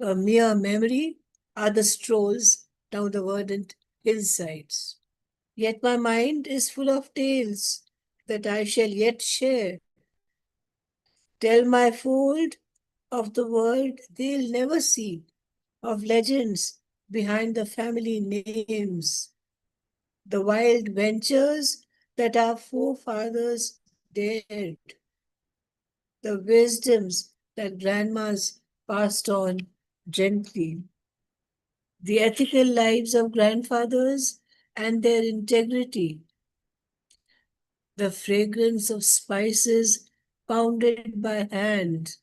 A mere memory are the strolls down the verdant hillsides. Yet my mind is full of tales that I shall yet share. Tell my fold of the world they'll never see, of legends behind the family names, the wild ventures that our forefathers dared, the wisdoms that grandmas passed on gently, the ethical lives of grandfathers and their integrity, the fragrance of spices pounded by hand,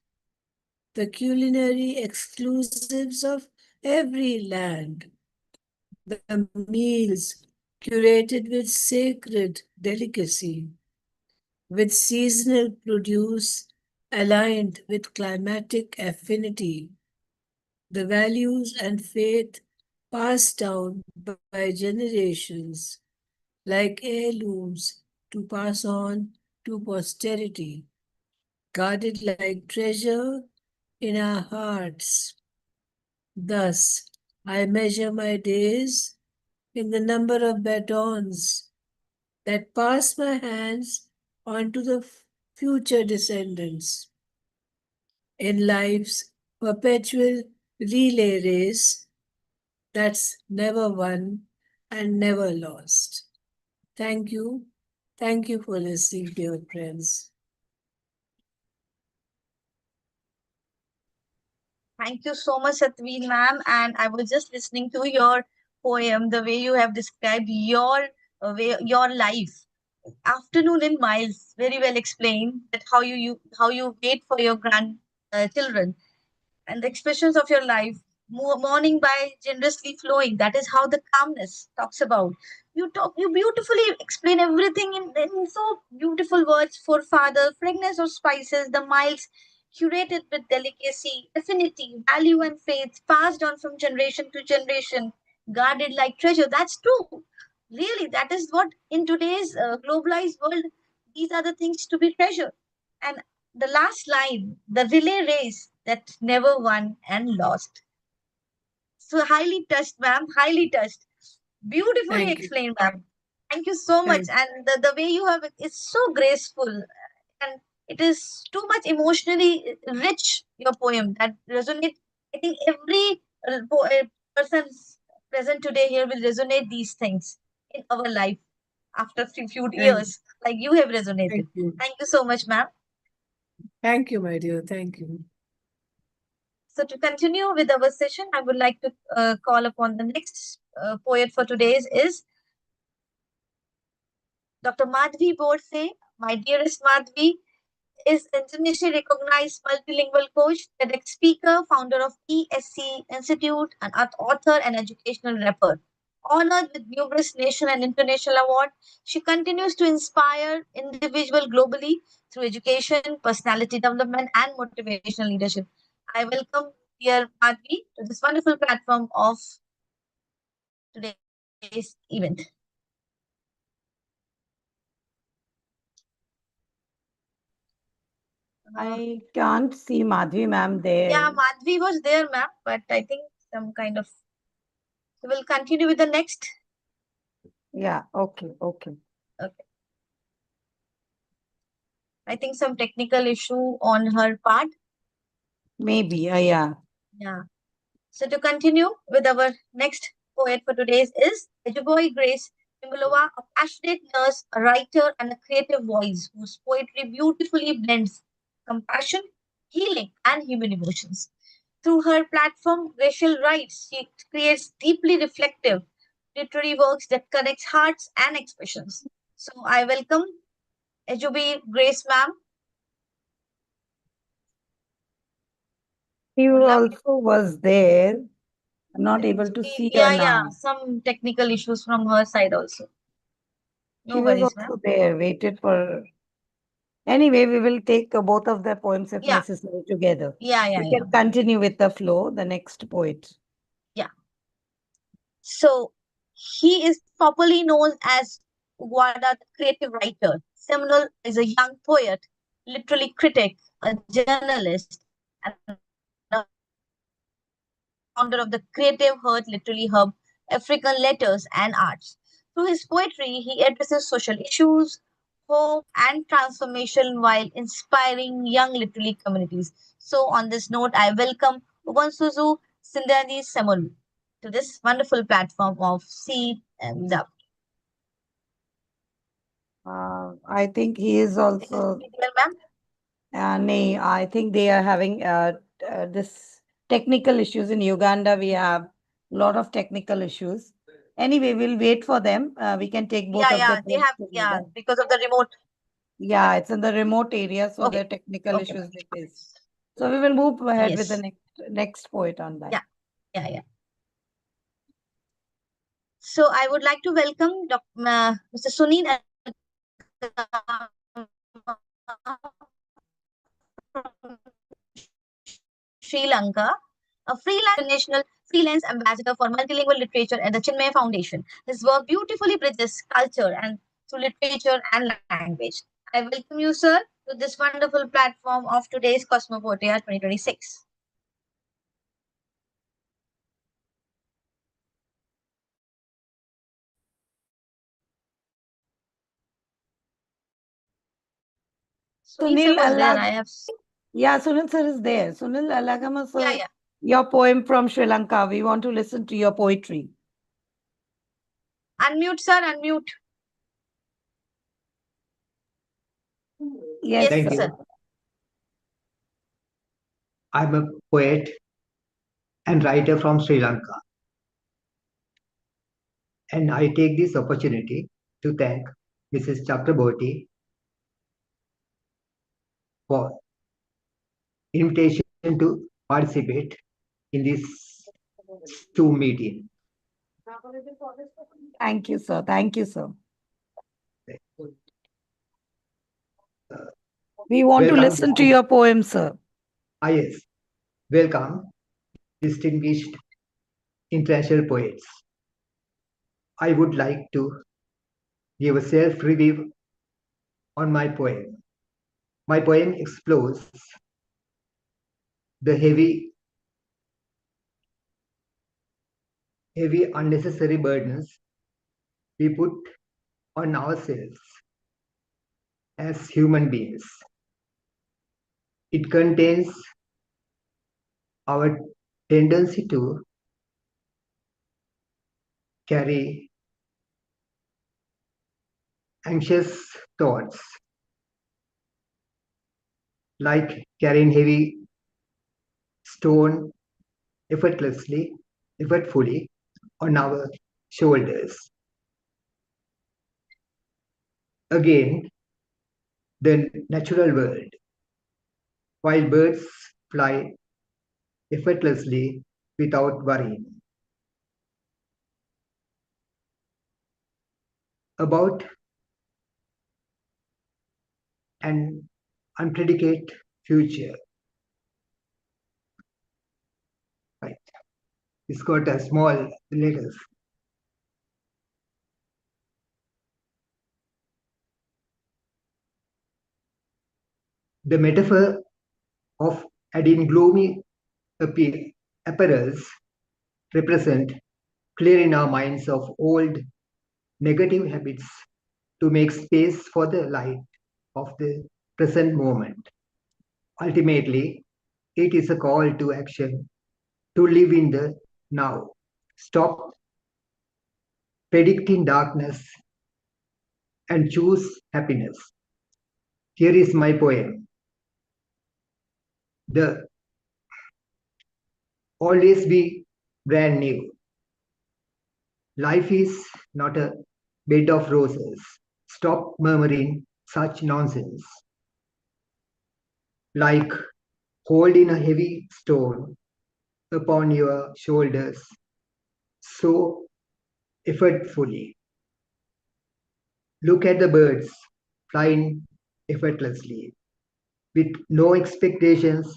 the culinary exclusives of every land, the meals curated with sacred delicacy, with seasonal produce aligned with climatic affinity, the values and faith passed down by generations like heirlooms to pass on to posterity, guarded like treasure in our hearts. Thus, I measure my days in the number of batons that pass my hands on to the future descendants. In life's perpetual relay race that's never won and never lost. Thank you. Thank you for listening, dear friends. Thank you so much, Satveen ma'am. And I was just listening to your poem, the way you have described your way, your life. Afternoon in miles, very well explained. That how you wait for your grand children and the expressions of your life. Morning by generously flowing. That is how the calmness talks about. You beautifully explain everything in so beautiful words. For father, fragrance of spices, the miles curated with delicacy, affinity, value, and faith, passed on from generation to generation, guarded like treasure. That's true. Really, that is what in today's globalized world, these are the things to be treasured. And the last line, the relay race that never won and lost. So highly touched, ma'am, highly touched. Beautifully Thank you. explained, ma'am. Thank you so much. Thank And the way you have it is so graceful and it is too much emotionally rich, your poem that resonate. I think every person present today here will resonate these things in our life after few thank, years, like you have resonated. thank you. Thank you so much, ma'am. Thank you, my dear. Thank you. So to continue with our session, I would like to call upon the next poet for today's is Dr. Madhvi Borse. My dearest Madhvi is internationally recognized multilingual coach, TEDx speaker, founder of ESC Institute, an author and educational rapper. Honored with numerous national and international awards, she continues to inspire individuals globally through education, personality development, and motivational leadership. I welcome dear Madhvi to this wonderful platform of today's event. I can't see Madhvi ma'am there. Yeah, Madhvi was there, ma'am, but I think some kind of. So we'll continue with the next. Yeah, okay. Okay. I think some technical issue on her part. Maybe, yeah. Yeah. So to continue with our next poet for today's is Ejuboy Grace Timbalova, a passionate nurse, a writer, and a creative voice whose poetry beautifully blends compassion, healing, and human emotions. Through her platform, Racial Rights, she creates deeply reflective literary works that connects hearts and expressions. So I welcome Ejubi Grace ma'am. He also was there. I'm not Let me able to see her Yeah, now. some technical issues from her side also. No She was worries, ma'am. also there, waited for. Anyway, we will take both of the poems if Yeah. necessary together. Yeah. We can continue with the flow, the next poet. So he is popularly known as Wada, the creative writer. Seminole is a young poet, literary critic, a journalist, and a founder of the Creative Heart Literary Hub, African Letters and Arts. Through his poetry, he addresses social issues, hope, and transformation while inspiring young literary communities. So, on this note, I welcome Obansuzu Sindani Semolu to this wonderful platform of Seed and Dub. I think he is also. Well, ma'am. Nay, I think they are having this technical issues in Uganda. We have a lot of technical issues. Anyway, we'll wait for them. We can take both of the They poems have, together. because of the remote. Yeah, it's in the remote area, so Okay. the technical Okay, issues ma'am. they face. So we will move ahead with the Yes. next poet on that. Yeah. So I would like to welcome Mr. Sunil Sri Lanka, a international freelance ambassador for multilingual literature at the Chinmay Foundation. His work beautifully bridges culture and through literature and language. I welcome you, sir, to this wonderful platform of today's Cosmopoetica 2026. Sunil sir Sunil was there. Allag. I have. Yeah, Sunil sir is there. Sunil Allagama sir, Yeah. your poem from Sri Lanka. We want to listen to your poetry. Unmute, sir. Unmute. Yes, Thank sir. you. I'm a poet and writer from Sri Lanka, and I take this opportunity to thank Mrs. Chakraborty for invitation to participate in this Zoom meeting. Thank you, sir. Thank you, sir. We want to Welcome. listen to your poem, sir. Yes. Welcome, distinguished international poets. I would like to give a self-review on my poem. My poem explores the heavy unnecessary burdens we put on ourselves as human beings. It contains our tendency to carry anxious thoughts, like carrying heavy stone effortfully on our shoulders. Again, the natural world. While birds fly effortlessly without worrying about an unpredicted future. Right. It's got a small letters. The metaphor of adding gloomy apparels represent clear in our minds of old negative habits to make space for the light of the present moment. Ultimately, it is a call to action to live in the now. Stop predicting darkness and choose happiness. Here is my poem. The always be brand new. Life is not a bed of roses. Stop murmuring such nonsense. Like holding a heavy stone upon your shoulders so effortfully. Look at the birds flying effortlessly with no expectations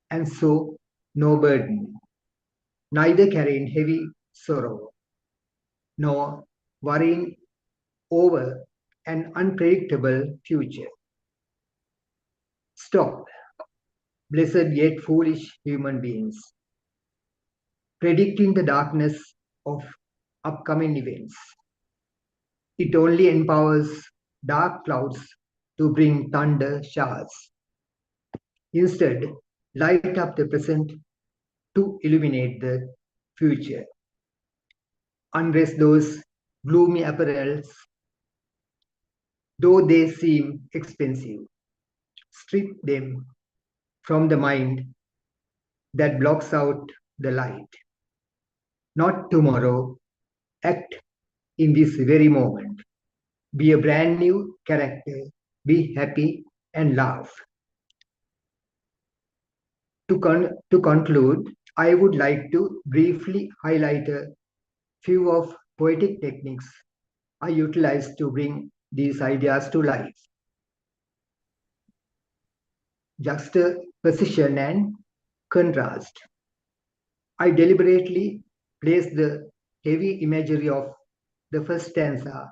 and so no burden, neither carrying heavy sorrow nor worrying over an unpredictable future. Stop, blessed yet foolish human beings, predicting the darkness of upcoming events. It only empowers dark clouds to bring thunder showers. Instead, light up the present to illuminate the future. Unrest those gloomy apparels, though they seem expensive. Strip them from the mind that blocks out the light. Not tomorrow, act in this very moment. Be a brand new character. Be happy and laugh. To conclude, I would like to briefly highlight a few of poetic techniques I utilize to bring these ideas to life. Juxtaposition and contrast. I deliberately place the heavy imagery of the first stanza,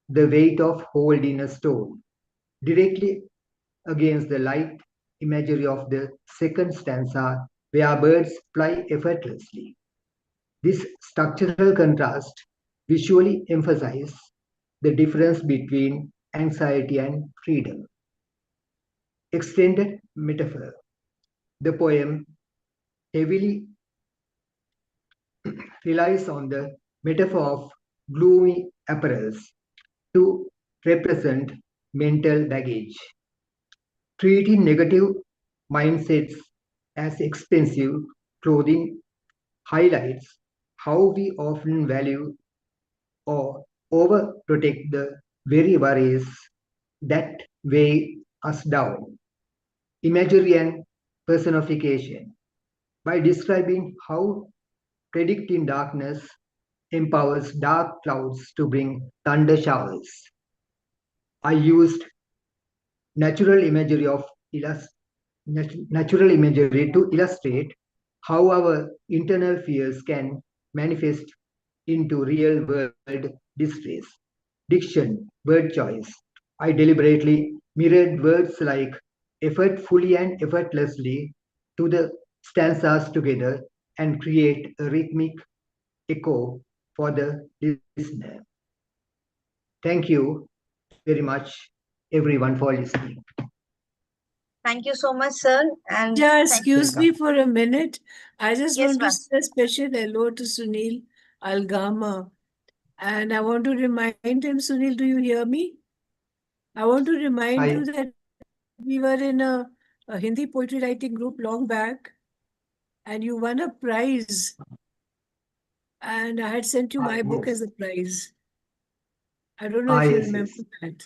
the weight of holding a stone, directly against the light imagery of the second stanza, where birds fly effortlessly. This structural contrast visually emphasizes the difference between anxiety and freedom. Extended metaphor. The poem heavily relies on the metaphor of gloomy apparels to represent mental baggage. Treating negative mindsets as expensive clothing highlights how we often value or overprotect the very worries that weigh us down. Imagery and personification. By describing how predicting darkness empowers dark clouds to bring thunder showers. I used natural imagery of natural imagery to illustrate how our internal fears can manifest into real world distress. Diction, word choice. I deliberately mirrored words like effortfully and effortlessly to the stanzas together and create a rhythmic echo for the listener. Thank you very much, everyone, for listening. Thank you so much, sir. And Yeah, thank excuse me for a minute. I just Yes, want to ma'am. say a special hello to Sunil Algama. And I want to remind him, Sunil, do you hear me? I want to remind you that we were in a Hindi poetry writing group long back, and you won a prize. And I had sent you my book as a prize. I don't know if you Yes, remember yes. that.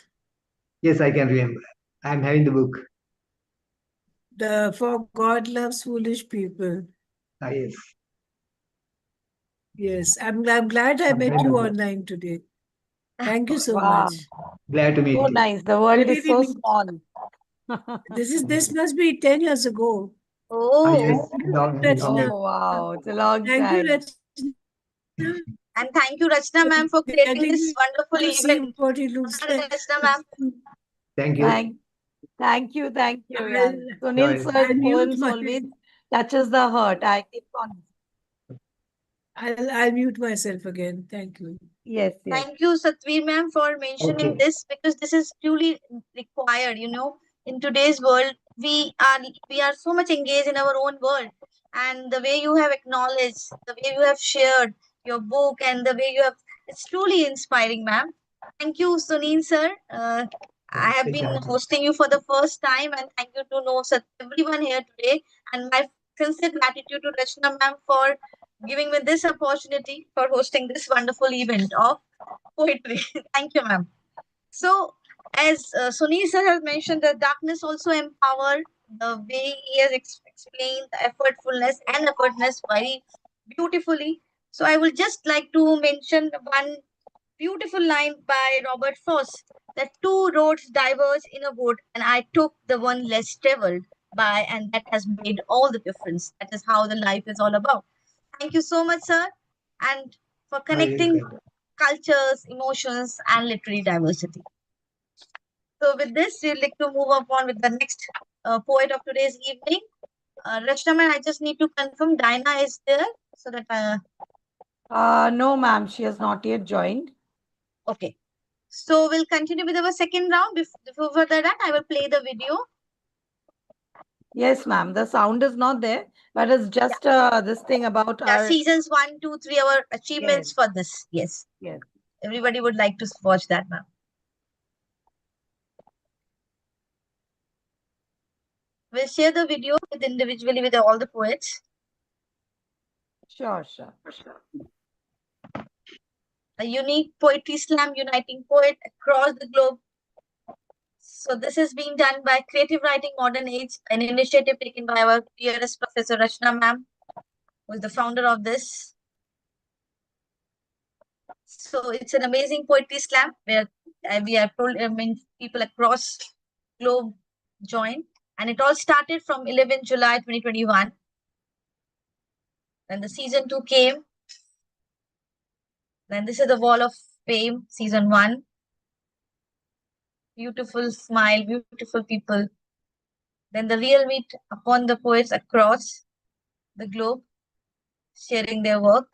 Yes, I can remember. I'm having the book. The For God Loves Foolish People. Yes. Yes, I'm glad I met you online today. Thank you so Wow. much. Glad to meet So you. nice. The world Maybe is we so meet. small. This must be 10 years ago. Oh, Yes, Thank you, long, Rachna. long. Oh, wow. It's a long Thank you, time. Rachna, and thank you, Rachna for ma'am, for creating getting this me wonderful to see event. what it looks like. Rachna ma'am. Thank you. Thank you. Yeah. I'll, Sunil Joyce. sir's I'll mute poems my always touches the heart. I keep on. I'll mute myself again. Thank you. Yes. Thank you, Satvir ma'am, for mentioning Okay. this, because this is truly required. In today's world, we are so much engaged in our own world, and the way you have acknowledged, the way you have shared your book, and the way you have, it's truly inspiring, ma'am. Thank you, Sunil sir. I have been hosting you for the first time, and thank you to know everyone here today, and my sincere gratitude to Rachna ma'am for giving me this opportunity for hosting this wonderful event of poetry. Thank you, ma'am. So, as Sunil sir has mentioned, the darkness also empower the way he has explained the effortfulness and effortness very beautifully. So I would just like to mention one beautiful line by Robert Frost, that two roads diverge in a wood, and I took the one less traveled by, and that has made all the difference. That is how the life is all about. Thank you so much, sir, and for connecting cultures, emotions, and literary diversity. So, with this, we'd like to move on with the next poet of today's evening. Rachna, ma'am, I just need to confirm Dinah is there so that. No, ma'am, she has not yet joined. Okay. So, we'll continue with our second round. Before that, I will play the video. Yes, ma'am. The sound is not there, but it's just this thing about our seasons 1, 2, 3, our achievements for this. Yes. Yes. Everybody would like to watch that, ma'am. We'll share the video individually with all the poets. Sure. A unique poetry slam uniting poet across the globe. So this is being done by Creative Writing Modern Age, an initiative taken by our dearest Professor Rachna ma'am, who is the founder of this. So it's an amazing poetry slam where we are told people across globe join, and it all started from 11 July 2021. Then the season 2 came. Then this is the Wall of Fame, season 1. Beautiful smile, beautiful people. Then the real meet upon the poets across the globe sharing their work.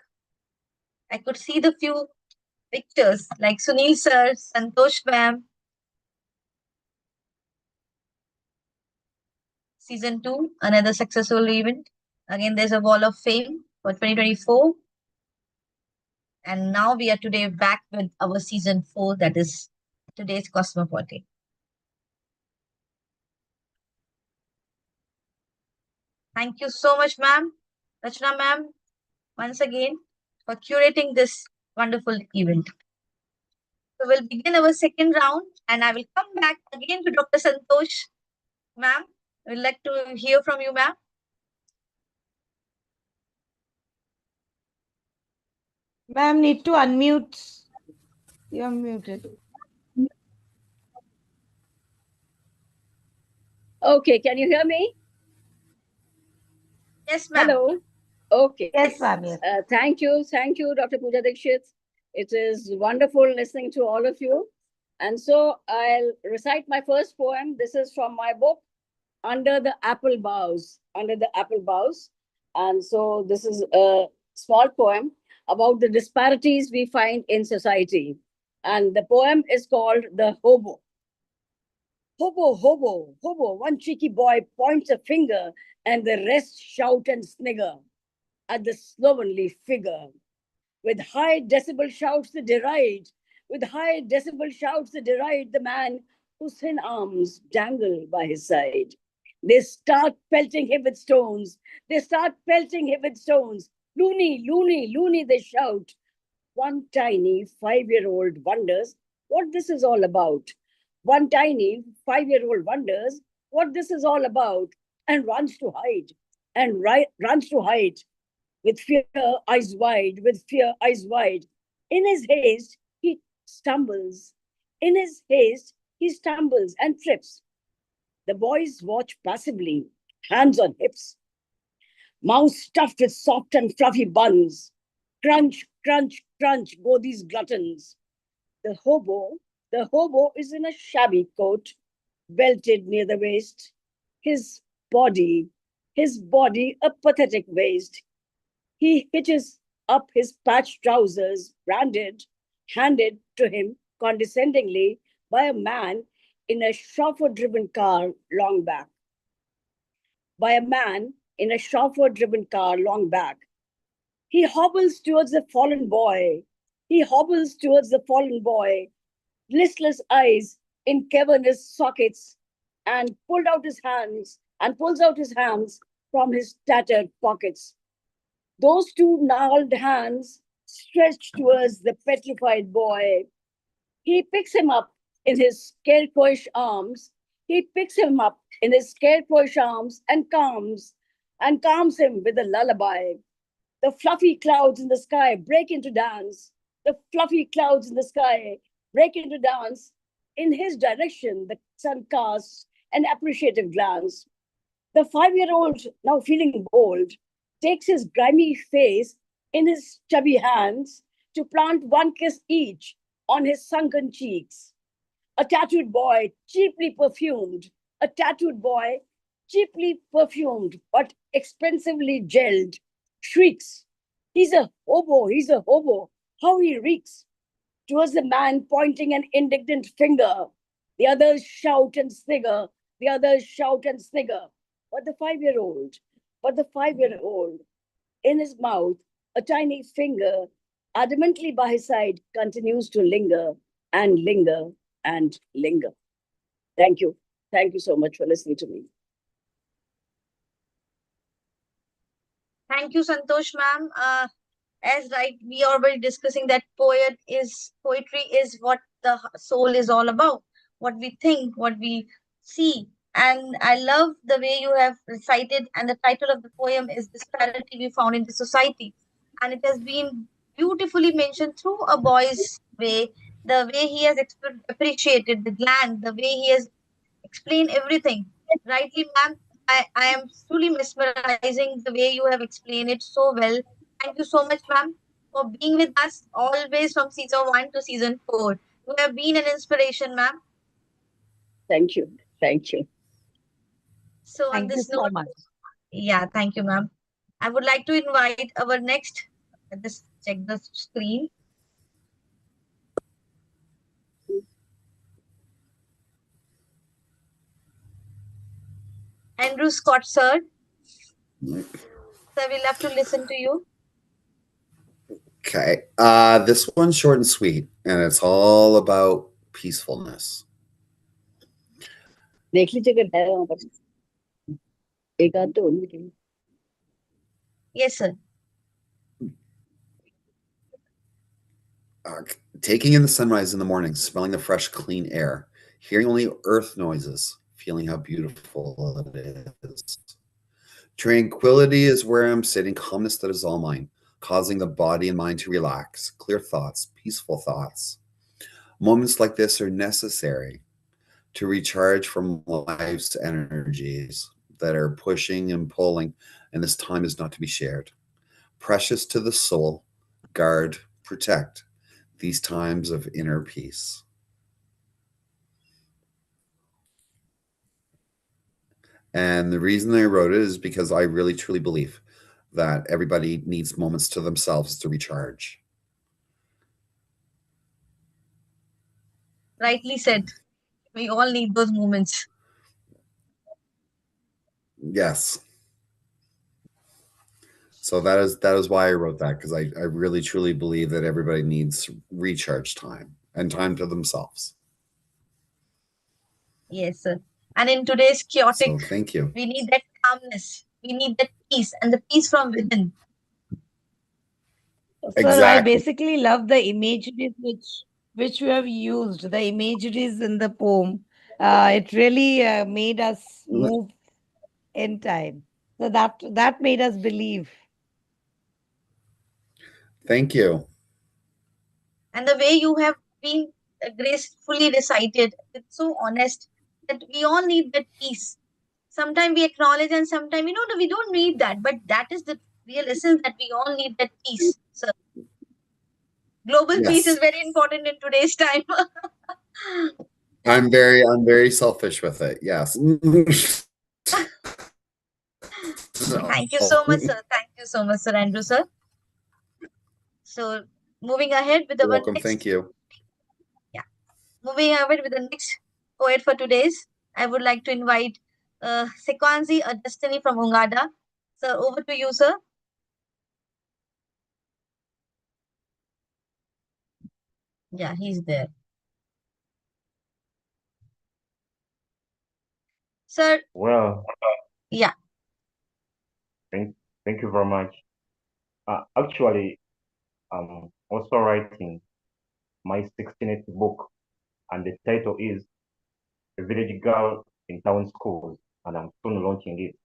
I could see the few pictures like Sunil sir, Santosh ma'am. Season 2, another successful event. Again, there's a Wall of Fame for 2024. And now we are today back with our season 4, that is today's Cosmopoetic. Thank you so much, ma'am, Rachna ma'am, once again for curating this wonderful event. So we'll begin our second round, and I will come back again to Dr. Santosh, ma'am. We'd like to hear from you, ma'am. Ma'am, need to unmute. You're muted. Okay, can you hear me? Yes, ma'am. Hello. Okay. Yes, ma'am. Yes. Thank you, Dr. Pooja Dikshit. It is wonderful listening to all of you. And so I'll recite my first poem. This is from my book, Under the Apple Boughs. Under the Apple Boughs. And so this is a small poem about the disparities we find in society. And the poem is called The Hobo. Hobo, hobo, hobo. One cheeky boy points a finger, and the rest shout and snigger at the slovenly figure. With high decibel shouts they deride, with high decibel shouts they deride the man whose thin arms dangle by his side. They start pelting him with stones. They start pelting him with stones. Loony, loony, loony, they shout. One tiny 5-year-old wonders what this is all about. One tiny 5-year-old wonders what this is all about and runs to hide and runs to hide with fear eyes wide, with fear eyes wide. In his haste, he stumbles. In his haste, he stumbles and trips. The boys watch passively, hands on hips. Mouths stuffed with soft and fluffy buns. Crunch, crunch, crunch go these gluttons. The hobo is in a shabby coat, belted near the waist. His body a pathetic waist. He hitches up his patched trousers, handed to him condescendingly by a man in a chauffeur-driven car long back. By a man in a chauffeur-driven car long back. He hobbles towards the fallen boy. He hobbles towards the fallen boy, listless eyes in cavernous sockets, and pulls out his hands from his tattered pockets. Those two gnarled hands stretched towards the petrified boy. He picks him up in his scarecrowish arms. He picks him up in his scarecrowish arms and calms him with a lullaby. The fluffy clouds in the sky break into dance. The fluffy clouds in the sky break into dance. In his direction, the sun casts an appreciative glance. The 5 year old, now feeling bold, takes his grimy face in his chubby hands to plant one kiss each on his sunken cheeks. A tattooed boy, cheaply perfumed, a tattooed boy, cheaply perfumed, but expensively gelled, shrieks, "He's a hobo, he's a hobo, how he reeks!" Towards the man pointing an indignant finger. The others shout and snigger, the others shout and snigger. But the 5 year old, but the 5 year old, in his mouth, a tiny finger, adamantly by his side, continues to linger and linger and linger. Thank you. Thank you so much for listening to me. Thank you, Santosh ma'am. As right, we are already discussing that poetry is what the soul is all about, what we think, what we see. And I love the way you have recited, and the title of the poem is Disparity We Found in the Society. And it has been beautifully mentioned through a boy's way, the way he has appreciated the gland, the way he has explained everything. Rightly, ma'am, I am truly mesmerizing the way you have explained it so well. Thank you so much, ma'am, for being with us always from season 1 to season 4. You have been an inspiration, ma'am. Thank you. Thank you. So, on Thank you this so note, much. yeah, thank you, ma'am. I would like to invite our next, just check the screen. Andrew Scott, sir. Sir, we love to listen to you. Okay. This one's short and sweet, and it's all about peacefulness. देख लीजिए अगर है वहाँ पर एक आध तो होनी चाहिए. Yes, sir. Taking in the sunrise in the morning, smelling the fresh, clean air, hearing only earth noises, feeling how beautiful it is. Tranquility is where I'm sitting, calmness that is all mine, causing the body and mind to relax, clear thoughts, peaceful thoughts. Moments like this are necessary to recharge from life's energies that are pushing and pulling, and this time is not to be shared. Precious to the soul, guard, protect these times of inner peace. And the reason I wrote it is because I really truly believe that everybody needs moments to themselves to recharge. Rightly said. We all need those moments. Yes. So that is why I wrote that, because I really truly believe that everybody needs recharge time and time to themselves. Yes, sir. And in today's chaotic, So thank you. we need that calmness. We need that peace and the peace from within. Sir, I Exactly. basically love the imageries which you have used, the imageries in the poem. It really made us move in time. So that made us believe. Thank you. And the way you have been gracefully recited, it's so honest that we all need that peace. Sometimes we acknowledge and sometimes, we don't need that. But that is the real essence, that we all need that peace. So global peace is Yes. very important in today's time. I'm very selfish with it. Yes. Thank you so much, sir. Thank you so much, Sir Andrew, sir. So moving ahead with You're our welcome. next, Thank you. moving ahead with the next poet for today's, I would like to invite Sekwanzi, a destiny from Ungada. Sir, over to you, sir. Yeah, he's there. Sir, Well, yeah, thank you very much. Actually, I'm also writing my 16th book, and the title is A Village Girl in town schools, and I'm soon launching it.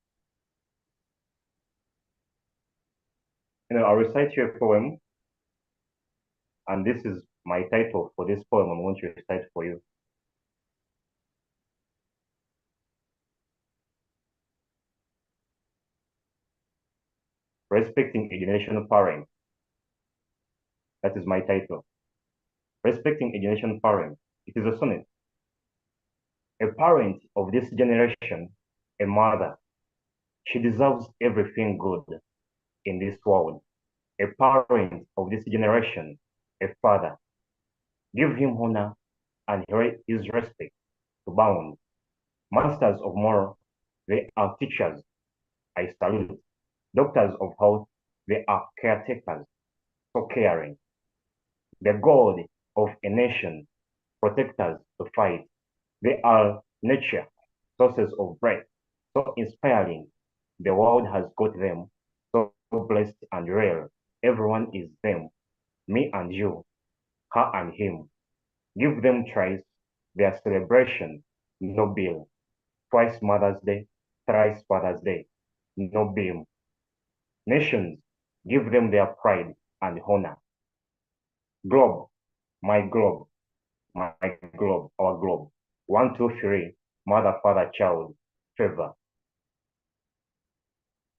I'll recite you a poem, and this is my title for this poem I'm going to recite for you. Respecting a generational parent. That is my title. Respecting a generational parent. It is a sonnet. A parent of this generation, a mother, she deserves everything good in this world. A parent of this generation, a father, give him honor and his respect to bound. Masters of moral, they are teachers, I salute. Doctors of health, they are caretakers, so caring. The God of a nation, protectors to fight. They are nature, sources of breath, so inspiring. The world has got them, so blessed and rare. Everyone is them, me and you, her and him. Give them thrice their celebration, no bill. Twice Mother's Day, thrice Father's Day, no beam. Nations, give them their pride and honor. Globe, my globe, my globe, our globe. 1, 2, 3, mother, father, child, favor.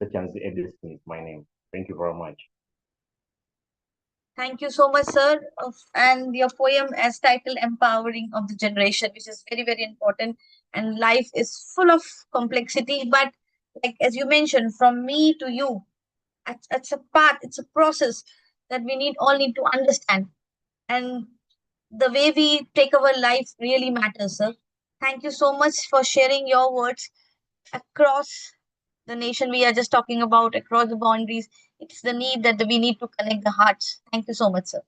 Such as Edison is my name. Thank you very much. Thank you so much, sir. And your poem as titled Empowering of the Generation, which is very, very important. And life is full of complexity. But like as you mentioned, from me to you, it's a path, it's a process that we all need to understand. And the way we take our life really matters, sir. Thank you so much for sharing your words across the nation we are just talking about, across the boundaries. It's the need that we need to connect the hearts. Thank you so much, sir.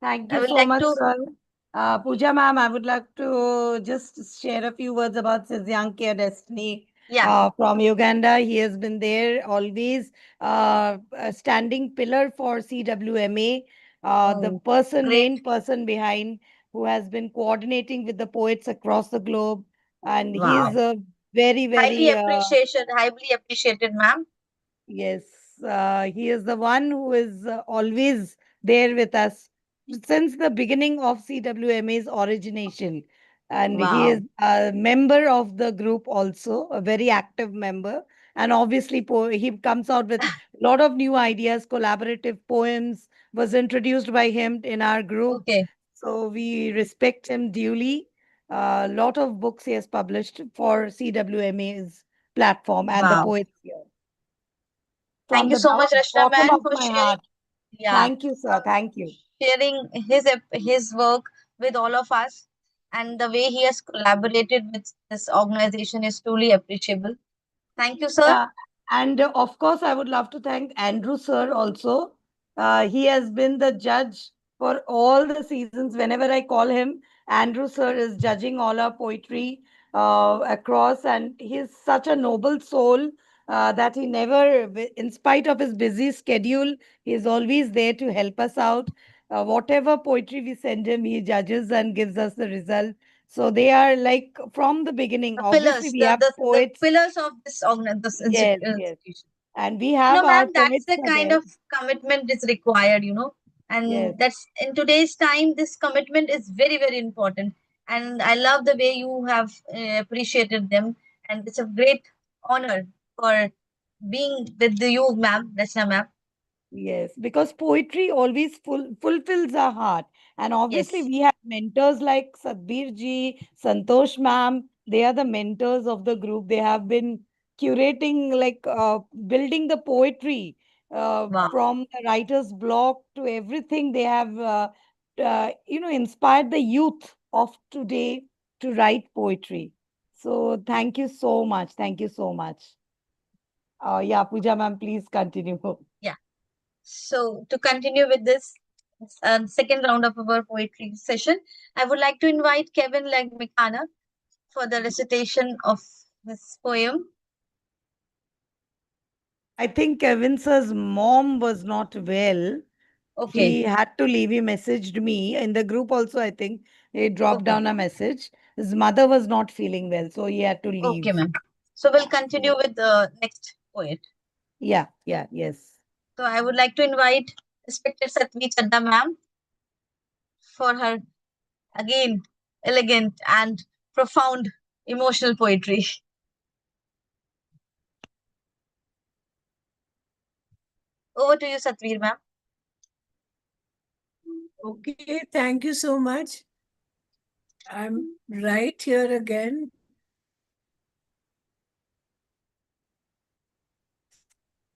Thank I you would so like much, to, sir. Pooja ma'am, I would like to just share a few words about Sizyankia Destiny yeah, from Uganda. He has been there always, a standing pillar for CWMA, the great. main person behind who has been coordinating with the poets across the globe. And he Wow. is a very, Highly very highly appreciated, ma'am. yes, he is the one who is always there with us since the beginning of CWMA's origination. And he is Wow. a member of the group also, a very active member. And obviously, he comes out with a lot of new ideas, collaborative poems was introduced by him in our group. Okay. So we respect him duly. A lot of books he has published for CWMA's platform and the Wow. poets here Thank from you the so much, Rashna bottom man, of for my sharing. heart. Yeah, Thank you, sir. Thank you. sharing his work with all of us, and the way he has collaborated with this organization is truly appreciable. Thank you, sir. Yeah, and of course, I would love to thank Andrew, sir, also. He has been the judge for all the seasons. Whenever I call him, Andrew, sir, is judging all our poetry across, and he's such a noble soul that he never, in spite of his busy schedule, he is always there to help us out. Whatever poetry we send him, he judges and gives us the result. So they are like from the beginning. The Obviously, pillars, we have the poets. pillars of this Yes, yes. institution. And we have Ma'am, our that's poets the are kind there. of commitment is required, Yes, and that's in today's time. This commitment is very, very important, and I love the way you have appreciated them, and it's a great honor for being with you, ma'am, Rachna ma'am. yes. Because poetry always fulfills our heart. And obviously, Yes, we have mentors like Sadbir ji, Santosh ma'am. They are the mentors of the group. They have been curating, like building the poetry wow. from the writer's block to everything. They have, inspired the youth of today to write poetry. So thank you so much. Thank you so much. Yeah, Pooja ma'am, please continue. Yeah. So to continue with this second round of our poetry session, I would like to invite Kevin Legmikana for the recitation of this poem. I think Kevin sir's mom was not well. Okay. He had to leave. He messaged me in the group also. I think he dropped Okay. down a message. His mother was not feeling well, so he had to leave. Okay, ma'am. So we'll continue with the next poet. Yeah, yes. So I would like to invite respected Satvi Chadda ma'am for her again elegant and profound emotional poetry. Over to you, Satvir ma'am. Okay, thank you so much. I'm right here again.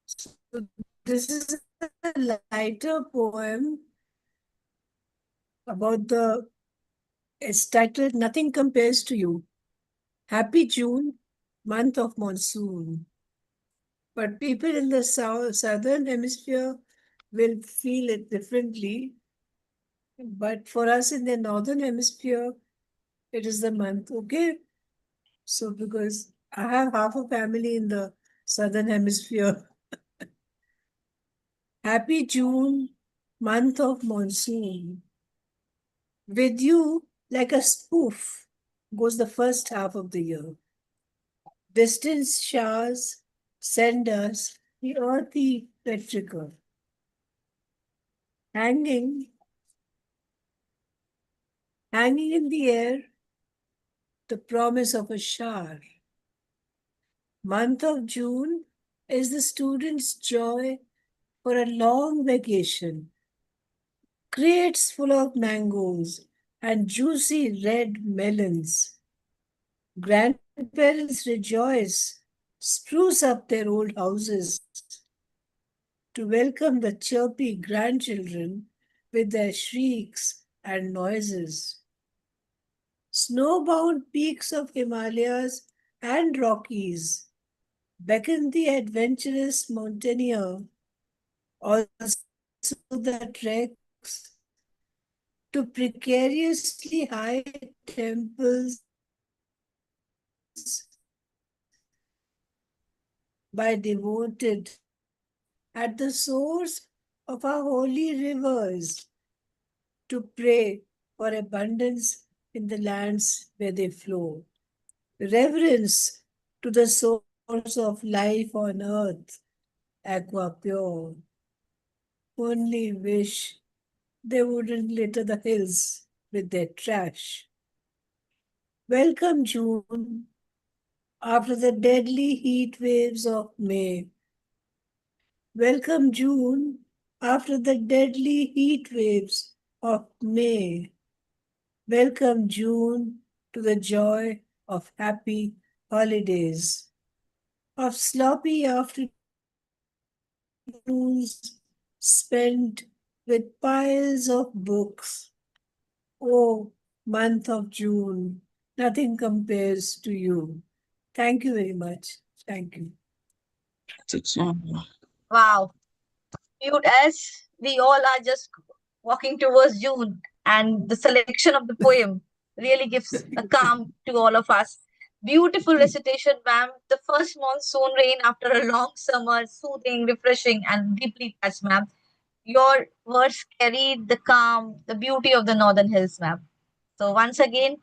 So this is a lighter poem about it's titled Nothing Compares to You. Happy June, month of monsoon. But people in the southern hemisphere will feel it differently. But for us in the northern hemisphere, it is the month, okay? So because I have half a family in the southern hemisphere. Happy June, month of monsoon. With you, like a spoof, goes the first half of the year. Distant showers send us the earthy petrichor. Hanging, hanging in the air, the promise of a shower. Month of June is the student's joy for a long vacation. Crates full of mangoes and juicy red melons. Grandparents rejoice, spruce up their old houses to welcome the chirpy grandchildren with their shrieks and noises. Snowbound peaks of Himalayas and Rockies beckon the adventurous mountaineer, also the treks to precariously high temples by devoted at the source of our holy rivers to pray for abundance in the lands where they flow. Reverence to the source of life on earth, aqua pure. Only wish they wouldn't litter the hills with their trash. Welcome June, after the deadly heat waves of May. Welcome June, after the deadly heat waves of May. Welcome June to the joy of happy holidays, of sloppy afternoons spent with piles of books. Oh, month of June, nothing compares to you. Thank you very much. Thank you. Wow. Cute as we all are just walking towards June, and the selection of the poem really gives a calm to all of us. Beautiful recitation, ma'am. The first monsoon rain after a long summer, soothing, refreshing, and deeply touched, ma'am. Your words carried the calm, the beauty of the northern hills, ma'am. So once again,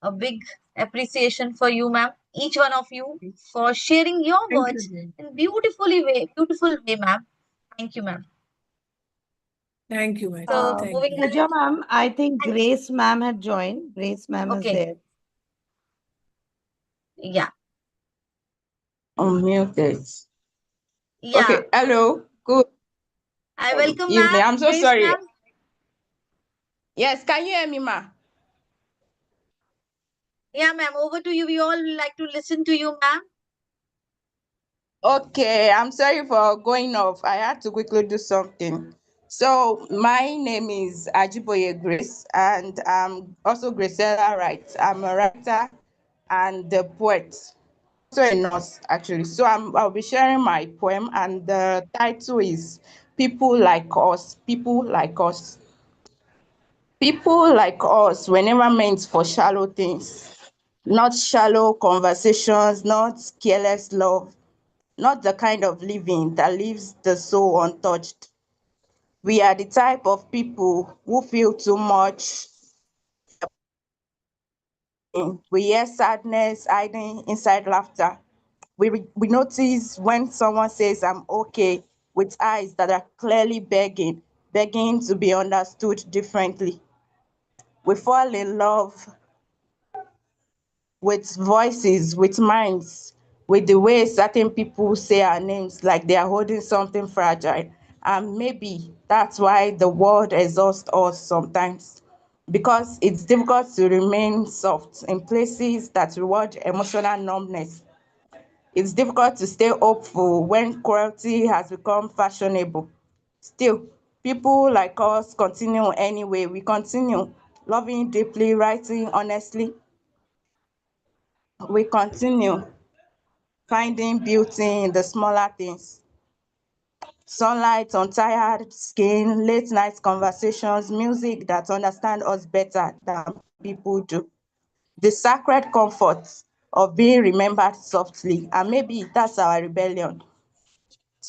a big appreciation for you, ma'am. Each one of you for sharing your Thank words you. in beautiful way, ma'am. Thank you, ma'am. Thank you, madam. So Thank moving you. ahead. Raja ma'am, I think Grace ma'am had joined. Grace ma'am is Okay. there. Yeah. Unmuted. Yeah. Okay, hello. Good I welcome evening. ma'am. I'm so Grace sorry. ma'am. Yes, can you hear me, ma? Yeah, ma'am. Over to you. We all like to listen to you, ma'am. Okay, I'm sorry for going off. I had to quickly do something. So my name is Ajiboye Grace, and I'm also Gracella Wright. I'm a writer and a poet, also a nurse actually. So I'll be sharing my poem, and the title is "People Like Us." People like us. People like us were never meant for shallow things, not shallow conversations, not careless love, not the kind of living that leaves the soul untouched. We are the type of people who feel too much. We hear sadness hiding inside laughter. We notice when someone says, I'm okay, with eyes that are clearly begging to be understood differently. We fall in love with voices, with minds, with the way certain people say our names like they are holding something fragile. And maybe that's why the world exhausts us sometimes, because it's difficult to remain soft in places that reward emotional numbness. It's difficult to stay hopeful when cruelty has become fashionable. Still, people like us continue anyway. We continue loving deeply, writing honestly. We continue finding beauty in the smaller things. Sunlight on tired skin, late night conversations, music that understand us better than people do. The sacred comfort of being remembered softly. And maybe that's our rebellion.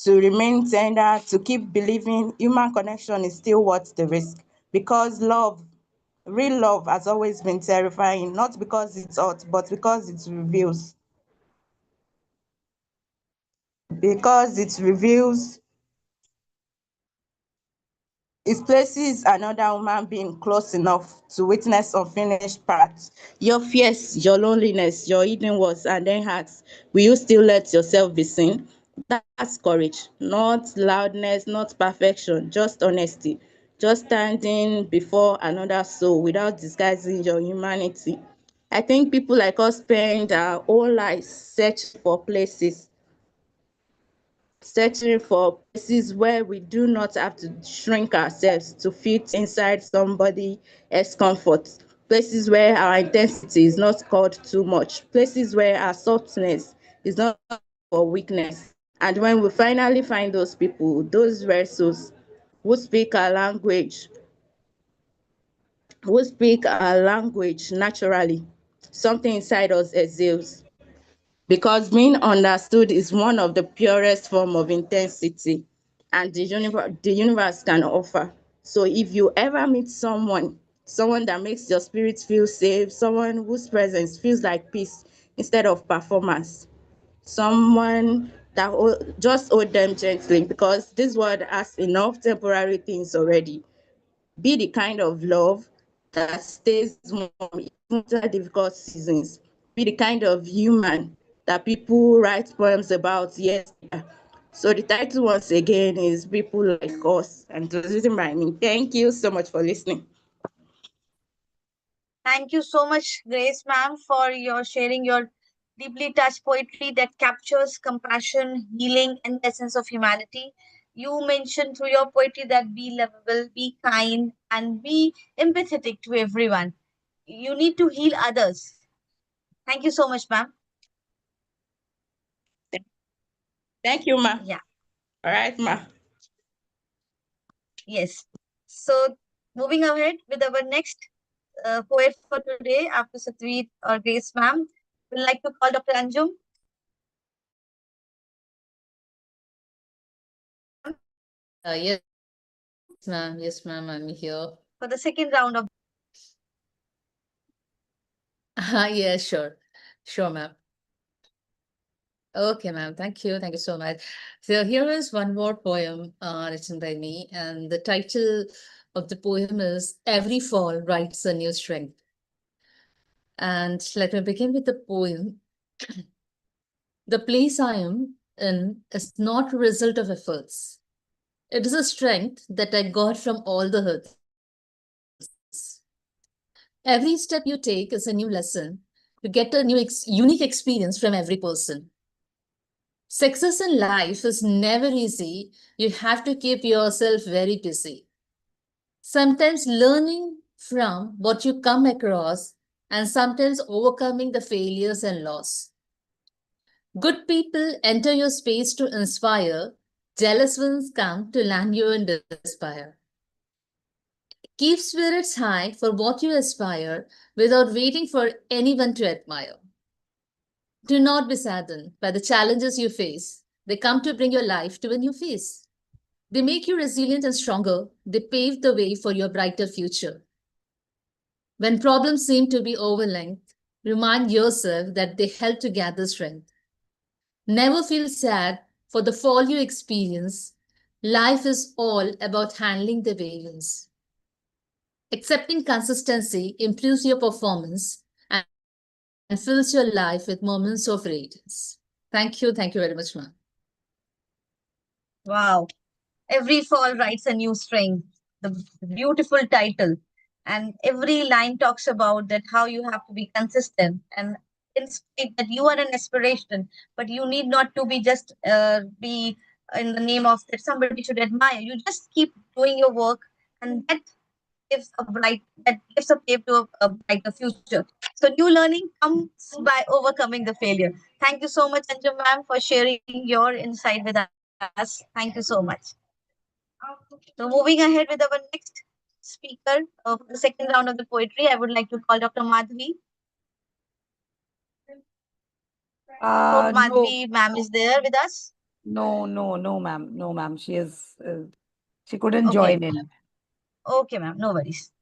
To remain tender, to keep believing human connection is still worth the risk. Because love, real love, has always been terrifying, not because it's hot, but because it reveals. Because it reveals, it places another human being close enough to witness unfinished parts. Your fears, your loneliness, your hidden words, and then asks, will you still let yourself be seen? That's courage, not loudness, not perfection, just honesty. Just standing before another soul without disguising your humanity. I think people like us spend our whole lives searching for places where we do not have to shrink ourselves to fit inside somebody else's comfort. Places where our intensity is not called too much. Places where our softness is not for weakness. And when we finally find those people, those vessels who speak our language, naturally, something inside us exhales. Because being understood is one of the purest form of intensity and the universe can offer. So if you ever meet someone that makes your spirit feel safe, someone whose presence feels like peace instead of performance, someone that just hold them gently, because this world has enough temporary things already. Be the kind of love that stays warm even through difficult seasons. Be the kind of human that people write poems about years later. So the title once again is People Like Us, and it was written by me. Thank you so much for listening. Thank you so much, Grace ma'am, for your sharing your deeply touched poetry that captures compassion, healing, and the essence of humanity. You mentioned through your poetry that be lovable, be kind, and be empathetic to everyone. You need to heal others. Thank you so much, ma'am. Thank you, ma. Yeah, All right, ma. yes. So, moving ahead with our next poet for today, after Satveer or Grace ma'am, we'd like to call Dr. Anjum. Yes, ma'am. Yes, ma'am. I'm here. For the second round of. Yeah, sure. Sure, ma'am. Okay, ma'am. Thank you. Thank you so much. So here is one more poem written by me, and the title of the poem is Every Fall Writes a New Strength. And let me begin with the poem. The place I am in is not a result of efforts. It is a strength that I got from all the hurts. Every step you take is a new lesson. You get a unique experience from every person. Success in life is never easy. You have to keep yourself very busy. Sometimes learning from what you come across, and sometimes overcoming the failures and loss. Good people enter your space to inspire. Jealous ones come to land you in despair. Keep spirits high for what you aspire without waiting for anyone to admire. Do not be saddened by the challenges you face. They come to bring your life to a new phase. They make you resilient and stronger. They pave the way for your brighter future. When problems seem to be overwhelming, remind yourself that they help to gather strength. Never feel sad for the fall you experience. Life is all about handling the variance. Accepting consistency improves your performance and fills your life with moments of radiance. Thank you. Thank you very much, ma'am. Wow. Every fall writes a new string. The beautiful title. And every line talks about that how you have to be consistent and inspire that you are an aspiration, but you need not to be just be in the name of that somebody should admire. You just keep doing your work, and that gives a pave to a brighter future. So new learning comes by overcoming the failure. Thank you so much, Anju ma'am, for sharing your insight with us. Thank you so much. So moving ahead with our next speaker for the second round of the poetry, I would like to call Dr. Madhvi. Hope No, Madhvi ma'am is there with us. no, ma'am. No, ma'am. She couldn't Okay, join in. okay, ma'am. No worries.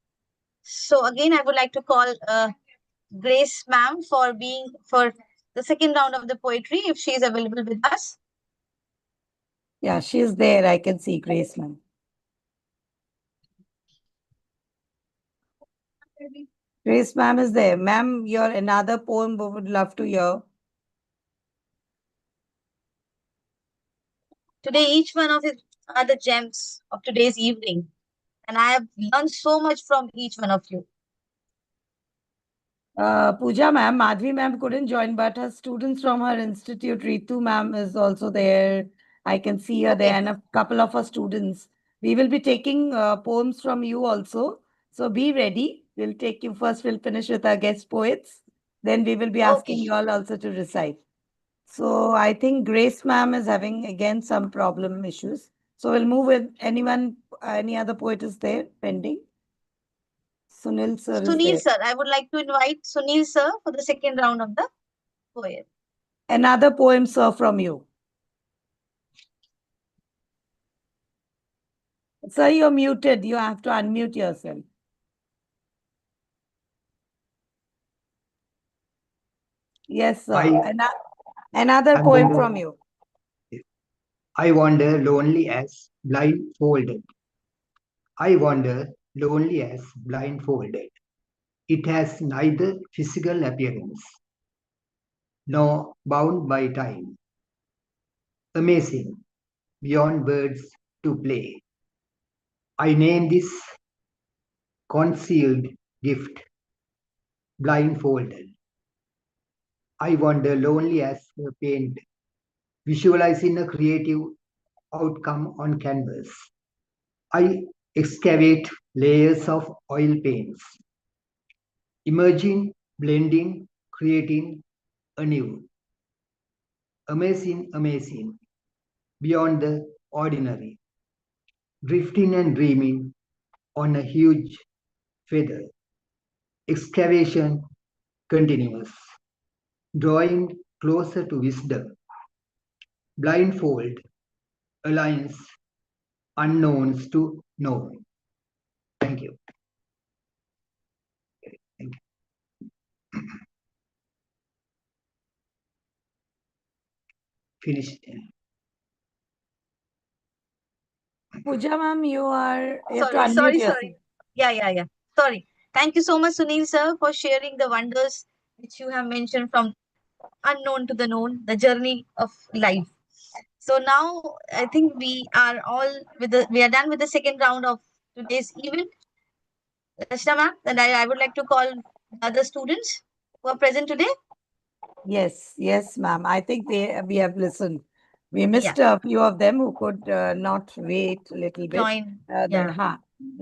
So again, I would like to call Grace ma'am for the second round of the poetry if she is available with us. Yeah, she's there. I can see Grace, ma'am. Grace, ma'am is there. Ma'am, your another poem we would love to hear. Today, each one of it are the gems of today's evening, and I have learned so much from each one of you. Pooja ma'am, Madhvi ma'am couldn't join, but her students from her institute, Ritu ma'am is also there. I can see her there, and a couple of her students. We will be taking poems from you also. So be ready. We'll take you first. We'll finish with our guest poets. Then we will be asking Okay. you all also to recite. So I think Grace ma'am is having again some problem issues. So we'll move with anyone, any other poet is there pending? Sunil sir is Sunil there. sir, I would like to invite Sunil sir for the second round of the poem. Another poem, sir, from you. Sir, you're muted. You have to unmute yourself. Yes, sir. Another poem from you. I wander lonely as blindfolded. I wander lonely as blindfolded. It has neither physical appearance nor bound by time. Amazing, beyond words to play. I name this concealed gift, blindfolded. I wander lonely as a paint, visualizing a creative outcome on canvas. I excavate layers of oil paints, emerging, blending, creating anew. Amazing, beyond the ordinary, drifting and dreaming on a huge feather. Excavation continuous, drawing closer to wisdom. Blindfold, alliance, unknowns to known. Thank you. Thank you. Finished. Pooja ma'am, you have to Sorry, unmute sorry, yourself. sorry. Yeah. Sorry. Thank you so much, Sunil sir, for sharing the wonders which you have mentioned from unknown to the known, the journey of life. So now I think we are done with the second round of today's event. Rashna ma'am, then I would like to call the other students who are present today. Yes, ma'am. I think we have listened. We missed Yeah. a few of them who could not wait a little bit. Join.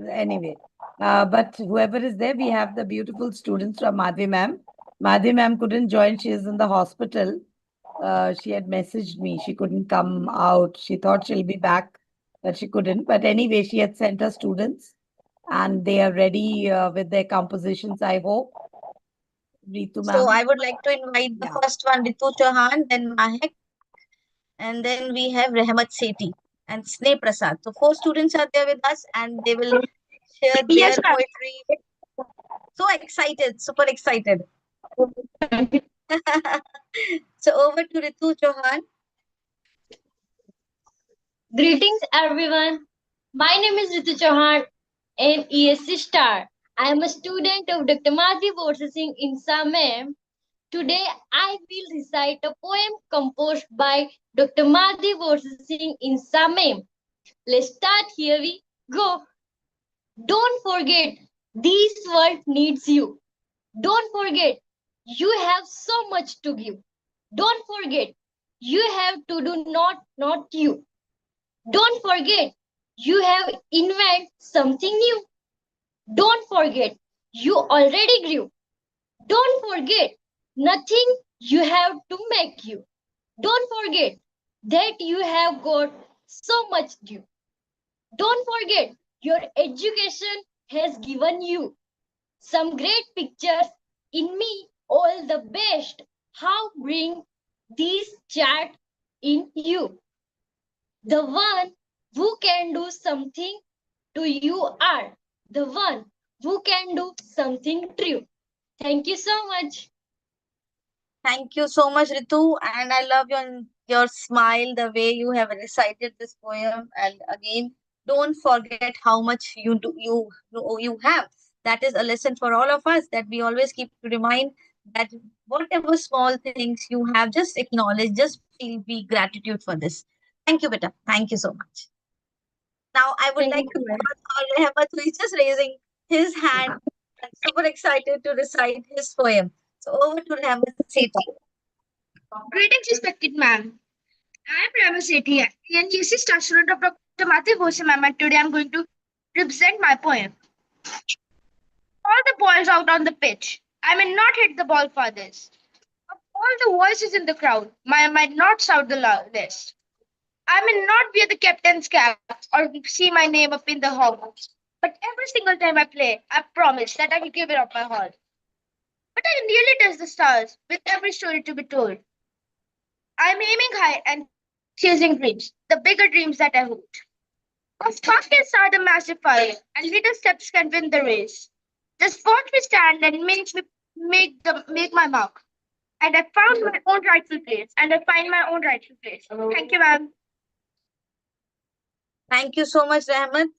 Anyway, but whoever is there, we have the beautiful students from Madhvi ma'am. Madhvi ma'am couldn't join. She is in the hospital. She had messaged me. She couldn't come out. She thought she'll be back, but she couldn't. But anyway, she had sent her students and they are ready with their compositions, I hope. Ritu So ma'am. I would like to invite the first one, Ritu Chauhan, then Mahek, and then we have Rehmat Sethi. and Sneh Prasad. So 4 students are there with us and they will share their poetry. So excited, super excited. So over to Ritu Chauhan. Greetings, everyone. My name is Ritu Chauhan, an ESC star. I am a student of Dr. Madhi Singh in Samem. Today, I will recite a poem composed by Dr. Madhi Singh in Samem. Let's start. Here we go. Don't forget, this world needs you. Don't forget, you have so much to give. Don't forget, you have to do not you. Don't forget, you have invent something new. Don't forget, you already grew. Don't forget, nothing you have to make you. Don't forget that you have got so much due. Don't forget, your education has given you some great pictures in me. All the best. How bring these chat in you? The one who can do something to you are the one who can do something true. Thank you so much. Thank you so much, Ritu. And I love your smile, the way you have recited this poem. And again, don't forget how much you have. That is a lesson for all of us that we always keep to remind that whatever small things you have, just acknowledge, just feel be gratitude for this. Thank you, Beta. Thank you so much. Now I would like to call Rehmat, who is just raising his hand and super excited to recite his poem. So over to Rehmat Sethi. Greetings, respected ma'am. I am Rama Sethi, an ESC star student of Dr. Mati Bose ma'am, and today I am going to represent my poem. All the boys out on the pitch. I may not hit the ball farthest. Of all the voices in the crowd, I might not shout the loudest. I may not wear the captain's cap or see my name up in the hall. But every single time I play, I promise that I will give it up my heart. But I nearly touch the stars with every story to be told. I'm aiming high and chasing dreams, the bigger dreams that I hold. A spark can start a massive fire, and little steps can win the race. The spot we stand and makes me make my mark. And I found my own rightful place, and I find my own rightful place. Thank you, ma'am. Thank you so much, Rahmat.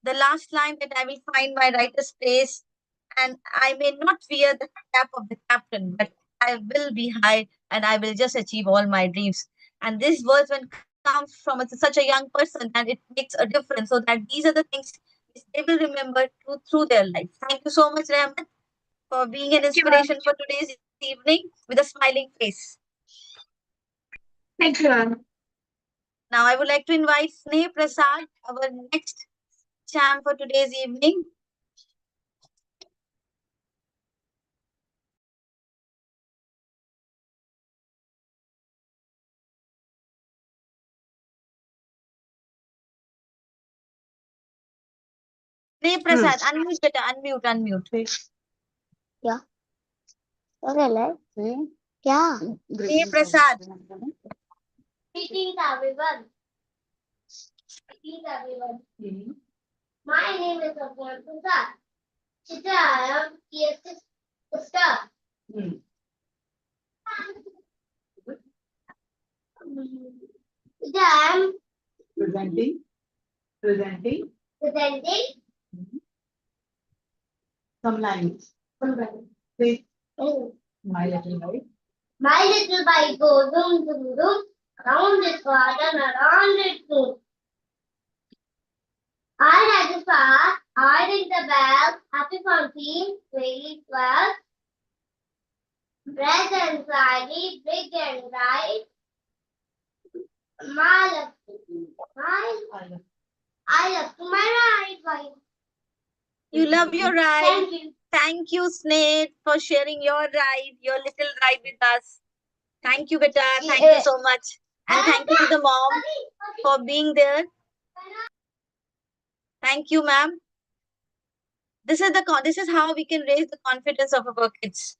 The last line that I will find my writer's place, and I may not wear the cap of the captain, but I will be high and I will just achieve all my dreams. And these words, when comes from such a young person, and it makes a difference, so that these are the things which they will remember through their life. Thank you so much, Rahmat, for being an inspiration for today's evening with a smiling face. Thank you, ma'am. Now I would like to invite Sneh Prasad, our next champ for today's evening. Sneh Prasad, unmute beta, unmute. क्या क्या Sneh Prasad. Greetings, everyone. Greetings, everyone. My name is Apurva Prasad. Today I am ESC star. Today I am Presenting. presenting Some lines. somebody. Say, Oh. my little boy. My little bike goes zoom, zoom, zoom, around this garden, around it moon. I had the star, I ring the bell, happy fountain, really well. Bright and shiny, big and bright. I love to my right bike. You love your ride. Thank you. Thank you, Sneh, for sharing your ride, your little ride with us. Thank you, beta. Thank you so much. And thank you to the mom for being there. Thank you, ma'am. This is how we can raise the confidence of our kids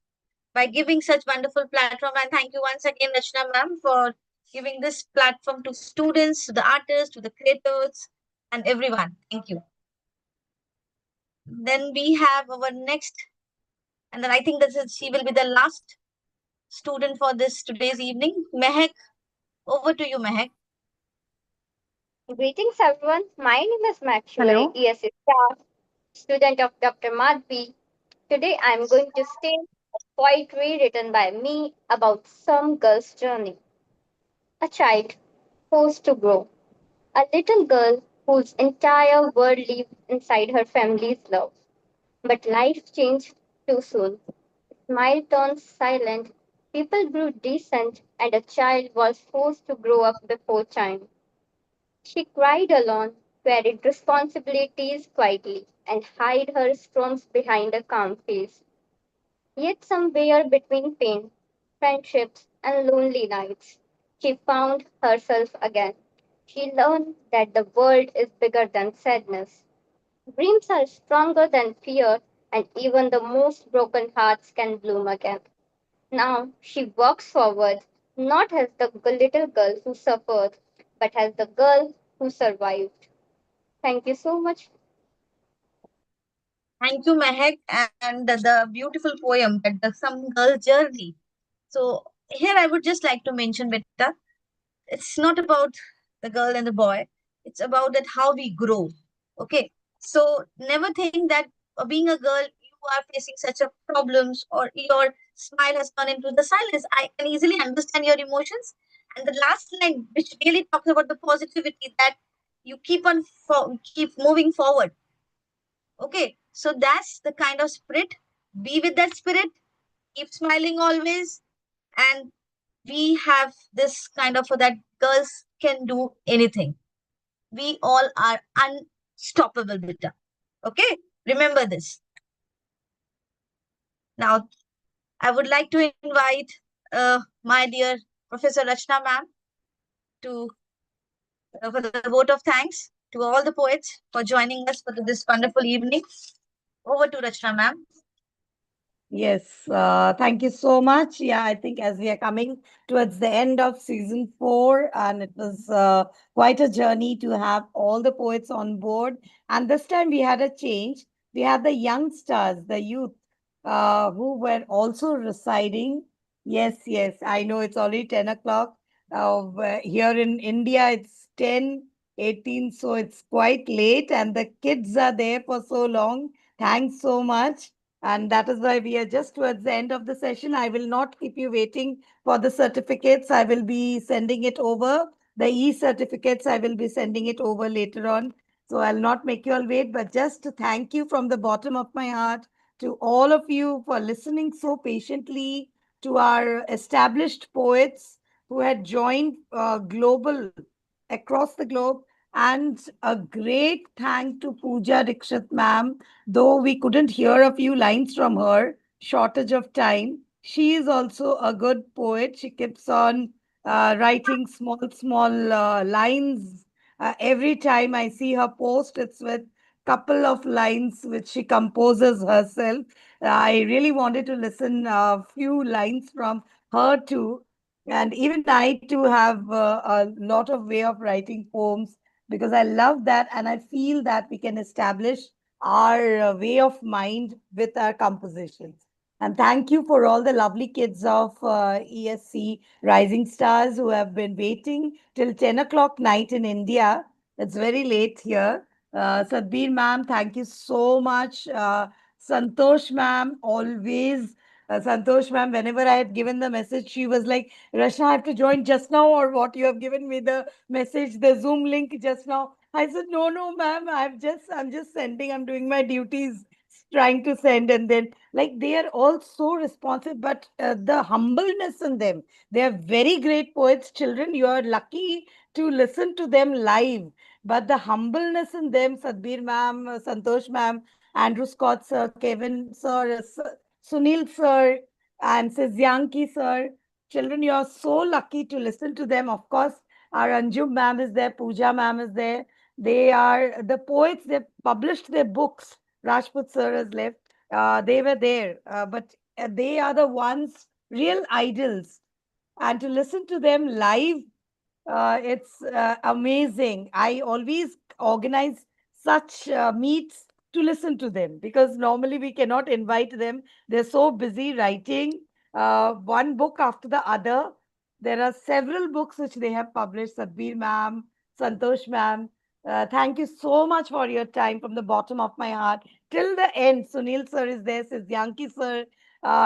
by giving such wonderful platform. And thank you once again, Rachna ma'am, for giving this platform to students, to the artists, to the creators, and everyone. Thank you. Then we have our next, and then I think she will be the last student for this today's evening. Mehak, over to you, Mehak. Greetings, everyone. My name is Hello. Maxwell, ESC staff, student of Dr. Madhvi. Today, I am going to state poetry written by me about some girl's journey. A child forced to grow. A little girl whose entire world lived inside her family's love. But life changed too soon. Smile turned silent, people grew distant, and a child was forced to grow up before time. She cried alone, carried responsibilities quietly, and hid her storms behind a calm face. Yet somewhere between pain, friendships, and lonely nights, she found herself again. She learned that the world is bigger than sadness. Dreams are stronger than fear, and even the most broken hearts can bloom again. Now she walks forward, not as the little girl who suffered, but as the girl who survived. Thank you so much. Thank you, Mehak, and the beautiful poem that the Some Girl's Journey. So here I would just like to mention, Beta, it's not about the girl and the boy. It's about that how we grow. Okay. So never think that being a girl, you are facing such a problems or your smile has turned into the silence. I can easily understand your emotions. And the last line, which really talks about the positivity that you keep on keep moving forward. Okay. So that's the kind of spirit. Be with that spirit. Keep smiling always. And we have this kind of that girls can do anything. We all are unstoppable, Beta. Okay? Remember this. Now, I would like to invite my dear Professor Rachna ma'am to for the vote of thanks to all the poets for joining us for this wonderful evening. Over to Rachna ma'am. Yes, thank you so much. Yeah, I think as we are coming towards the end of season 4, and it was quite a journey to have all the poets on board. And this time we had a change. We had the youngsters, the youth, who were also residing. Yes, yes, I know it's already 10 o'clock. Here in India, it's 10:18, so it's quite late, and the kids are there for so long. Thanks so much. And that is why we are just towards the end of the session. I will not keep you waiting for the certificates. I will be sending it over. The e-certificates, I will be sending it over later on. So I'll not make you all wait, but just to thank you from the bottom of my heart to all of you for listening so patiently, to our established poets who had joined global across the globe. And a great thank to Pooja Dikshit ma'am. Though we couldn't hear a few lines from her, shortage of time, she is also a good poet. She keeps on writing small lines. Every time I see her post, it's with couple of lines which she composes herself. I really wanted to listen a few lines from her too. And even I too have a lot of way of writing poems because I love that, and I feel that we can establish our way of mind with our compositions. And thank you for all the lovely kids of ESC Rising Stars who have been waiting till 10 o'clock night in India. It's very late here. Sadbir ma'am, thank you so much. Santosh ma'am, always. Santosh ma'am, whenever I had given the message, she was like, Rashna, I have to join just now, or what? You have given me the message, the Zoom link just now. I said, no, ma'am, I'm just sending, I'm doing my duties, trying to send. And then, like, they are all so responsive, but the humbleness in them, they are very great poets. Children, you are lucky to listen to them live. But the humbleness in them, Sadbir ma'am, Santosh ma'am, Andrew Scott sir, Kevin sir, Sunil sir, and Sezyanki sir. Children, you are so lucky to listen to them. Of course, our Anjum ma'am is there, Pooja ma'am is there. They are the poets, they published their books. Rajput sir has left. They were there, but they are the ones, real idols. And to listen to them live It's amazing. I always organize such meets to listen to them because normally we cannot invite them. They're so busy writing one book after the other. There are several books which they have published. Sadbir ma'am, Santosh ma'am. Thank you so much for your time from the bottom of my heart. Till the end, Sunil sir is there, Yanki sir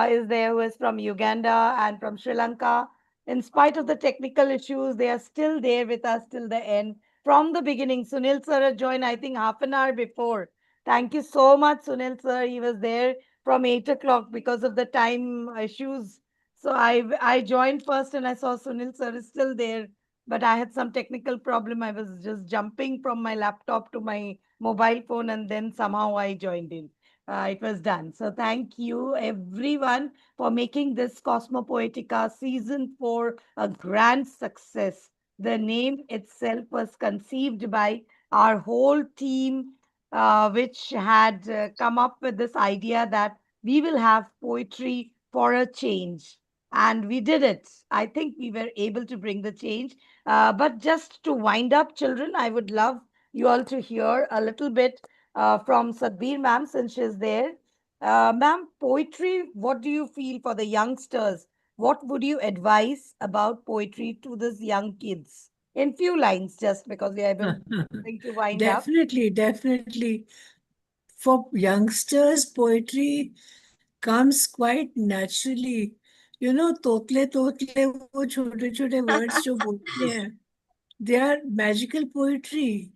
is there, who is from Uganda and from Sri Lanka. In spite of the technical issues, they are still there with us till the end. From the beginning, Sunil sir had joined, I think, half an hour before. Thank you so much, Sunil sir. He was there from 8 o'clock because of the time issues. So I joined first and I saw Sunil sir is still there. But I had some technical problem. I was just jumping from my laptop to my mobile phone and then somehow I joined in. It was done. So thank you, everyone, for making this Cosmopoetica Season 4 a grand success. The name itself was conceived by our whole team, which had come up with this idea that we will have poetry for a change. And we did it. I think we were able to bring the change. But just to wind up, children, I would love you all to hear a little bit from Sadbir ma'am, since she's there. Ma'am, poetry, what do you feel for the youngsters? What would you advise about poetry to these young kids? In few lines, just because we are able to wind up. Definitely. For youngsters, poetry comes quite naturally. तोतले तोतले वो छोटे छोटे words जो बोलते हैं, they are magical poetry.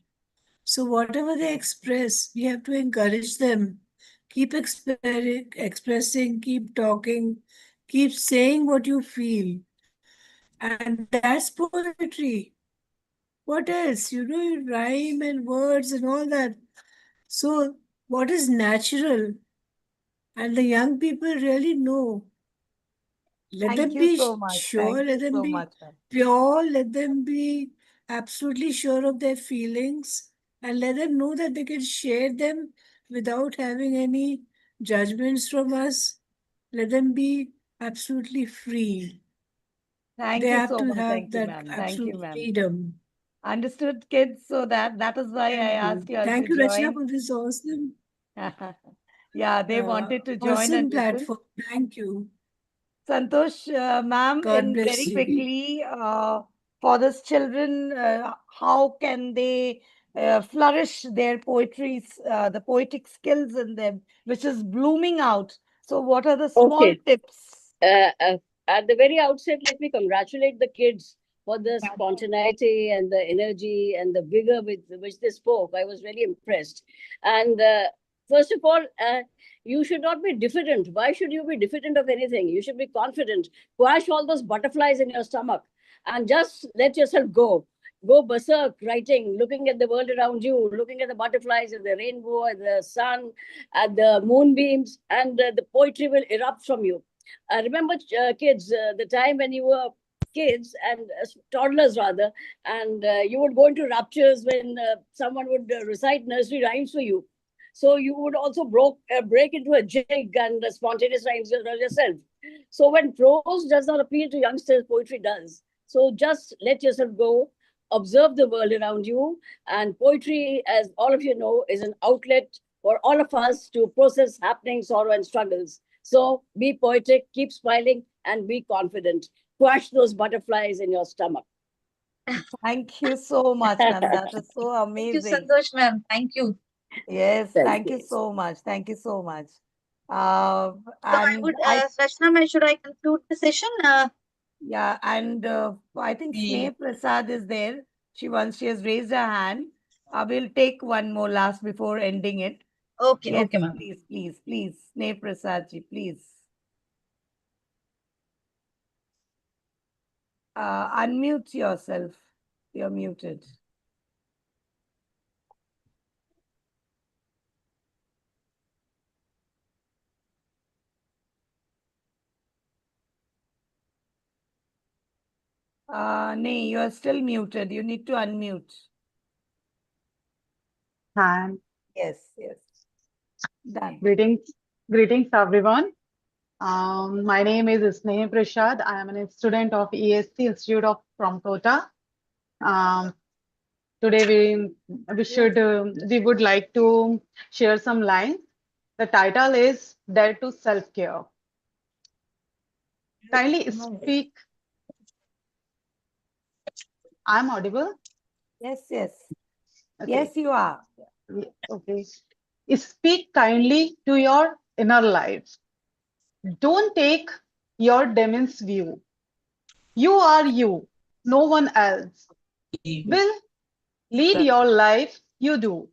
So whatever they express, we have to encourage them. Keep expressing, keep talking, keep saying what you feel. And that's poetry. What else? You rhyme and words and all that. So what is natural? And the young people really know. Let Thank them you be so much. sure, Thank let you them so be much, ma'am. pure, let them be absolutely sure of their feelings, and let them know that they can share them without having any judgments from us. Let them be absolutely free. They Thank you have so to much. have Thank you, that ma'am. Thank you, absolute ma'am. freedom. Understood, kids. So that is why I Thank asked you. you all to Thank you, Rachna, join. for this awesome, Yeah, they wanted to join awesome and listen. platform. Thank you. Santosh, ma'am, God in very bless you. quickly, for these children, how can they flourish their poetry, the poetic skills in them, which is blooming out? So, what are the small Okay. tips? At the very outset, let me congratulate the kids for the spontaneity and the energy and the vigor with which they spoke. I was really impressed. And first of all, you should not be diffident. Why should you be diffident of anything? You should be confident. Quash all those butterflies in your stomach and just let yourself go. Go berserk, writing, looking at the world around you, looking at the butterflies, at the rainbow, at the sun, at the moonbeams, and the poetry will erupt from you. I remember, kids, the time when you were kids and toddlers rather, and you would go into raptures when someone would recite nursery rhymes for you. So you would also break into a jig and spontaneous rhymes yourself. So when prose does not appeal to youngsters, poetry does. So just let yourself go, observe the world around you, and poetry, as all of you know, is an outlet for all of us to process happening sorrow and struggles. So be poetic, keep smiling, and be confident. Crush those butterflies in your stomach. Thank you so much, ma'am. That is so Thank you, amazing. Santosh ma'am. Thank you. Yes, Thank thank you you. so much. Thank you so much. Uh, So I and would, I Rachna ma'am, should I conclude the session? Yeah, and I think Yeah. Sneh Prasad is there. She has raised her hand. I will take one more last before ending it. Okay, Yes, okay, ma'am. please. Sneh Prasad ji, please. Unmute yourself. You're muted. Nee, you are still muted. You need to unmute. Hi, Yes. Done. greetings everyone. My name is Sneha Prashad. I am a student of ESC Institute of from Kota. Um, Today we would like to share some lines. The title is Dare to Self-Care. Kindly speak. I'm audible. Yes, yes. Okay. Yes, you are. Okay. Speak kindly to your inner life. Don't take your demon's view. You are you, no one else. Will lead your life you do.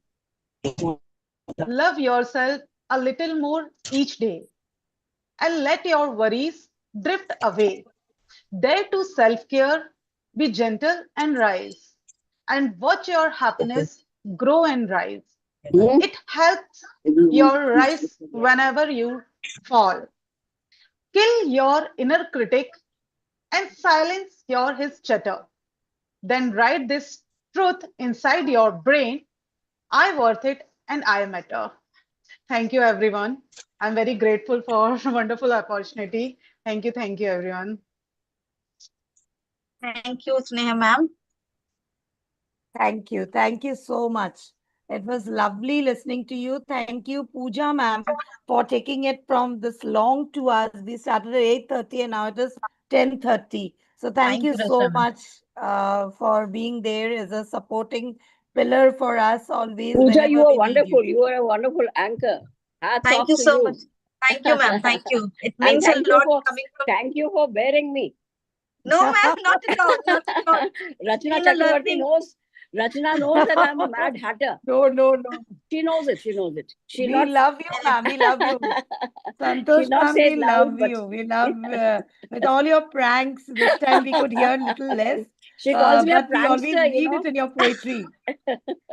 Love yourself a little more each day and let your worries drift away. Dare to self care, be gentle and rise, and watch your happiness grow and rise. It helps your rise whenever you fall. Kill your inner critic and silence his chatter. Then write this truth inside your brain: I worth it and I matter. Thank you, everyone. I'm very grateful for wonderful opportunity. Thank you, everyone. Thank you, Sneha ma'am. Thank you. Thank you so much. It was lovely listening to you. Thank you, Pooja ma'am, for taking it from this long to us. We started at 8:30 and now it is 10:30. So thank Thank you you, so Rachna ma'am. much for being there as a supporting pillar for us always Pooja, you whenever are we need you. wonderful. You are a wonderful anchor. Hats Thank off you to so much. you. Thank you, ma'am. Thank you. It And means a lot coming from. thank you for bearing me. No, ma'am, not at all. Not at all. Rachna Still a Chakravarti learning. knows. Rachna knows that I'm a mad hatter. No, no, no. She knows it. She knows it. She'll We not. love you, ma'am. We love you. She'll Santosh not ma'am, say we it loud, love but you. We love with all your pranks. This time we could hear a little less, she calls me a but we always prankster. need it in your poetry.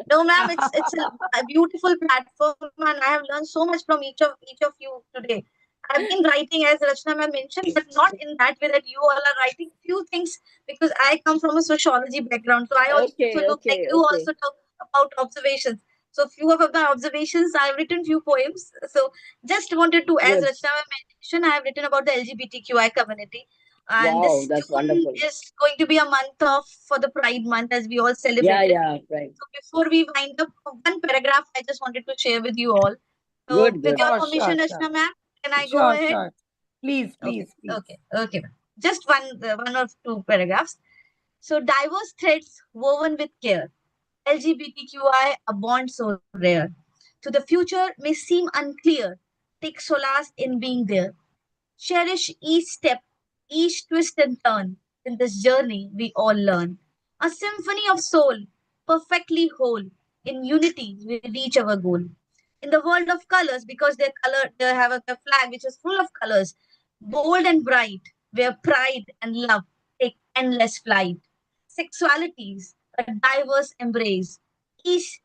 No, ma'am, it's a beautiful platform, and I have learned so much from each of you today. I've been writing, as Rachna ma'am mentioned, but not in that way that you all are writing few things, because I come from a sociology background. So I also Okay, look like okay, you okay. also talk about observations. So few of my observations, I've written few poems. So just wanted to, as Good. Rachna ma'am mentioned, I have written about the LGBTQI community. And Wow, this that's June wonderful. is going to be a month of for the Pride Month, as we all Yeah, celebrate it. yeah, right. So before we wind up, one paragraph I just wanted to share with you all. So Good, with good. your Sure, permission, sure, sure. Rachna ma'am, can I go Sure, ahead? sure. Please, Okay, please, please. okay, ma'am. Just one or two paragraphs. So diverse threads woven with care. LGBTQI, a bond so rare. To the future may seem unclear. Take solace in being there. Cherish each step, each twist and turn. In this journey, we all learn. A symphony of soul, perfectly whole. In unity, we reach our goal. In the world of colors, because they have a flag which is full of colors, bold and bright, where pride and love take endless flight. Sexualities, a diverse embrace. Each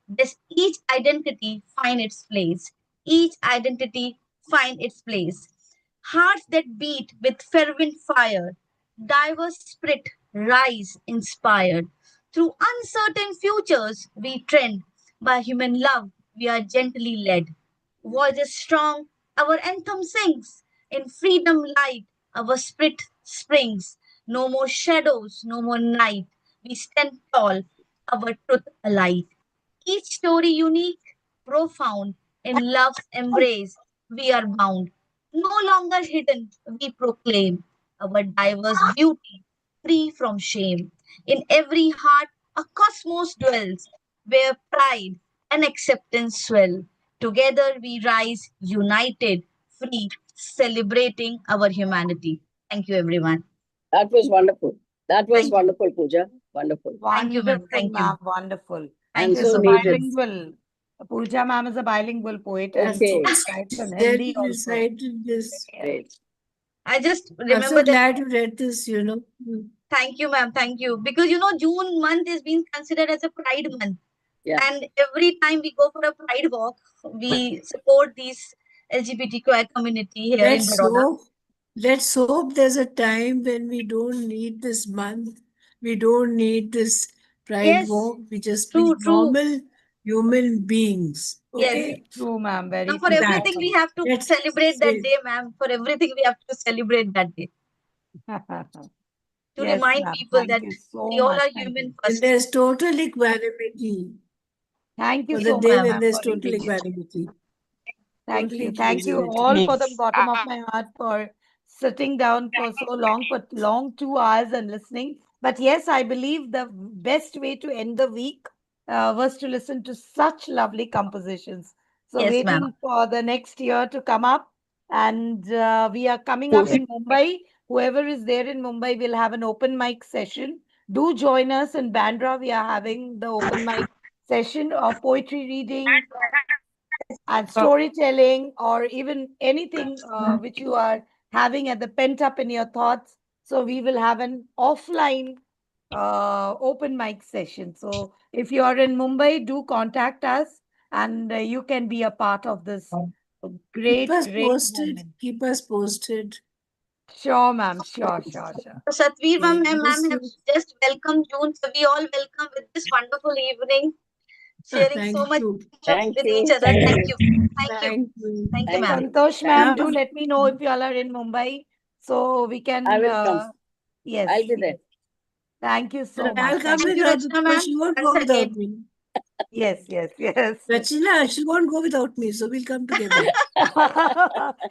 identity find its place. Each identity find its place. Hearts that beat with fervent fire, diverse spirit rise inspired. Through uncertain futures we trend, by human love we are gently led. Voices strong, our anthem sings. In freedom light, our spirit springs. No more shadows, no more night. We stand tall, our truth alight. Each story unique, profound, in love's embrace, we are bound. No longer hidden, we proclaim our diverse beauty, free from shame. In every heart, a cosmos dwells, where pride and acceptance swell. Together we rise, united, free, celebrating our humanity. Thank you, everyone. That was wonderful. That was Thank you. wonderful, Pooja. Wonderful. Thank you, ma'am. Wonderful, Thank you. ma'am. Wonderful. I'm Thank She's you so a so much, ma'am. needed. bilingual. Pooja ma'am is a bilingual poet and Yes, she Okay, writes in then Hindi you also. recited this. great. I just I'm so remember that. glad you read this. Thank you, ma'am. Thank you. Because June month is being considered as a Pride month. Yeah. And every time we go for a Pride walk, we support these LGBTQI community here in Let's Baroda. hope, let's hope there's a time when we don't need this month. We don't need this Pride Yes, walk. We just be true, true. normal human beings. Yes. Okay? True, ma'am. Now, Very for true. That. everything we have to Let's celebrate that say, day, ma'am. For everything we have to celebrate that day. to Yes, remind ma'am. people Thank that you so we all much. are Thank human you. And first. there's total equanimity Thank you for Yes, the so day much, ma'am. when ma'am, there's for total reading it. equanimity. Thank Total you. Thank you equanimity. all for the Yes. bottom of my heart for sitting down for so long, for long 2 hours and listening. But yes, I believe the best way to end the week was to listen to such lovely compositions. So Yes, ma'am. waiting for the next year to come up. And we are coming up in Mumbai. Whoever is there in Mumbai will have an open mic session. Do join us in Bandra. We are having the open mic session of poetry reading and storytelling, or even anything which you are having at the pent up in your thoughts. So we will have an offline open mic session. So if you are in Mumbai, do contact us, and you can be a part of this Keep great, us great posted. moment. Keep us posted. Sure, ma'am. Sure, sure, sure. So Satveer ma'am, Okay, ma'am have just welcomed June. So we all welcome with this wonderful evening, sharing Thank so much you. Thank with you. each other. Thank Thank you. you. Thank you. Thank you. Thank you, Thank ma'am. you. Santosh Thank ma'am, you. do let me know if you all are in Mumbai so we I can, will come. yes, I'll be there. yes. Thank you so And much. I'll come Thank Thank with you, you. her Rachna because ma'am. she won't Once go again. without me. Yes, yes, yes. Rachna, she won't go without me, so we'll come together.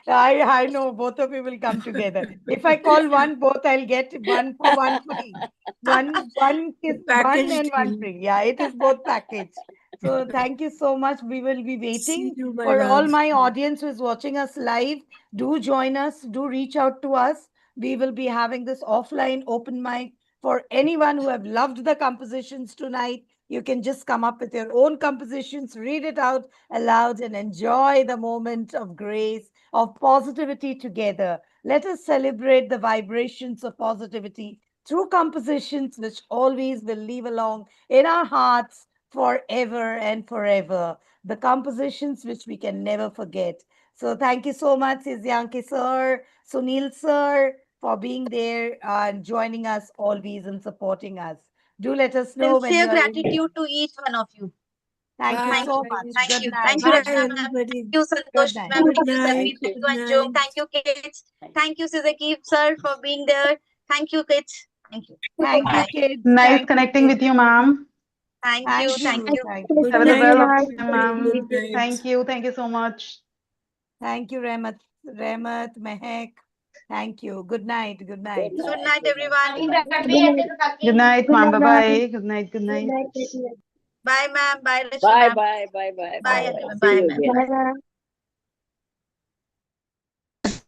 I know both of you will come together. If I call one, both I'll get one for one free. One is one Package and one deal. free. Yeah, it is both package. So thank you so much. We will be See waiting you, my for all love. my audience who is watching us live. Do join us. Do reach out to us. We will be having this offline open mic for anyone who have loved the compositions tonight. You can just come up with your own compositions, read it out aloud, and enjoy the moment of grace, of positivity together. Let us celebrate the vibrations of positivity through compositions which always will live along in our hearts forever and forever. The compositions which we can never forget. So thank you so much, Izyanki sir, Sunil sir, for being there and joining us always and supporting us. Do let us know when you Sincere are in. gratitude to each one of you. Thank you Bye. Thank so you. much. Thank Good you. night. Thank you, Bye, Good Rachna night. ma'am. everybody. Thank you, Good Santosh night. ma'am. Good Thank you, night. Satveer. Thank Good you. And Jung. night. Thank you, kids. Thank you, Sizakib sir, for being there. Thank you, kids. Thank you. Thank you, Bye. kids. Nice Thank you, connecting kids. with you, ma'am. Thank you. Thank Thank you. you. Thank you. Good Have a Thank good night, you. time, everybody. ma'am. Good night. Thank you so much. Thank you, Remat. Remat, Mehek. Thank you. Good night. Good Good night. night. Good night, Good night. everyone. Good night, Good ma'am. night, Bye ma'am. bye. Good night. Good Good night. night, everyone. Bye, ma'am. Bye, Rachna Bye, ma'am. bye, bye, bye, Bye, bye, Bye. bye. everyone. See Bye, you ma'am. again. Bye, ma'am.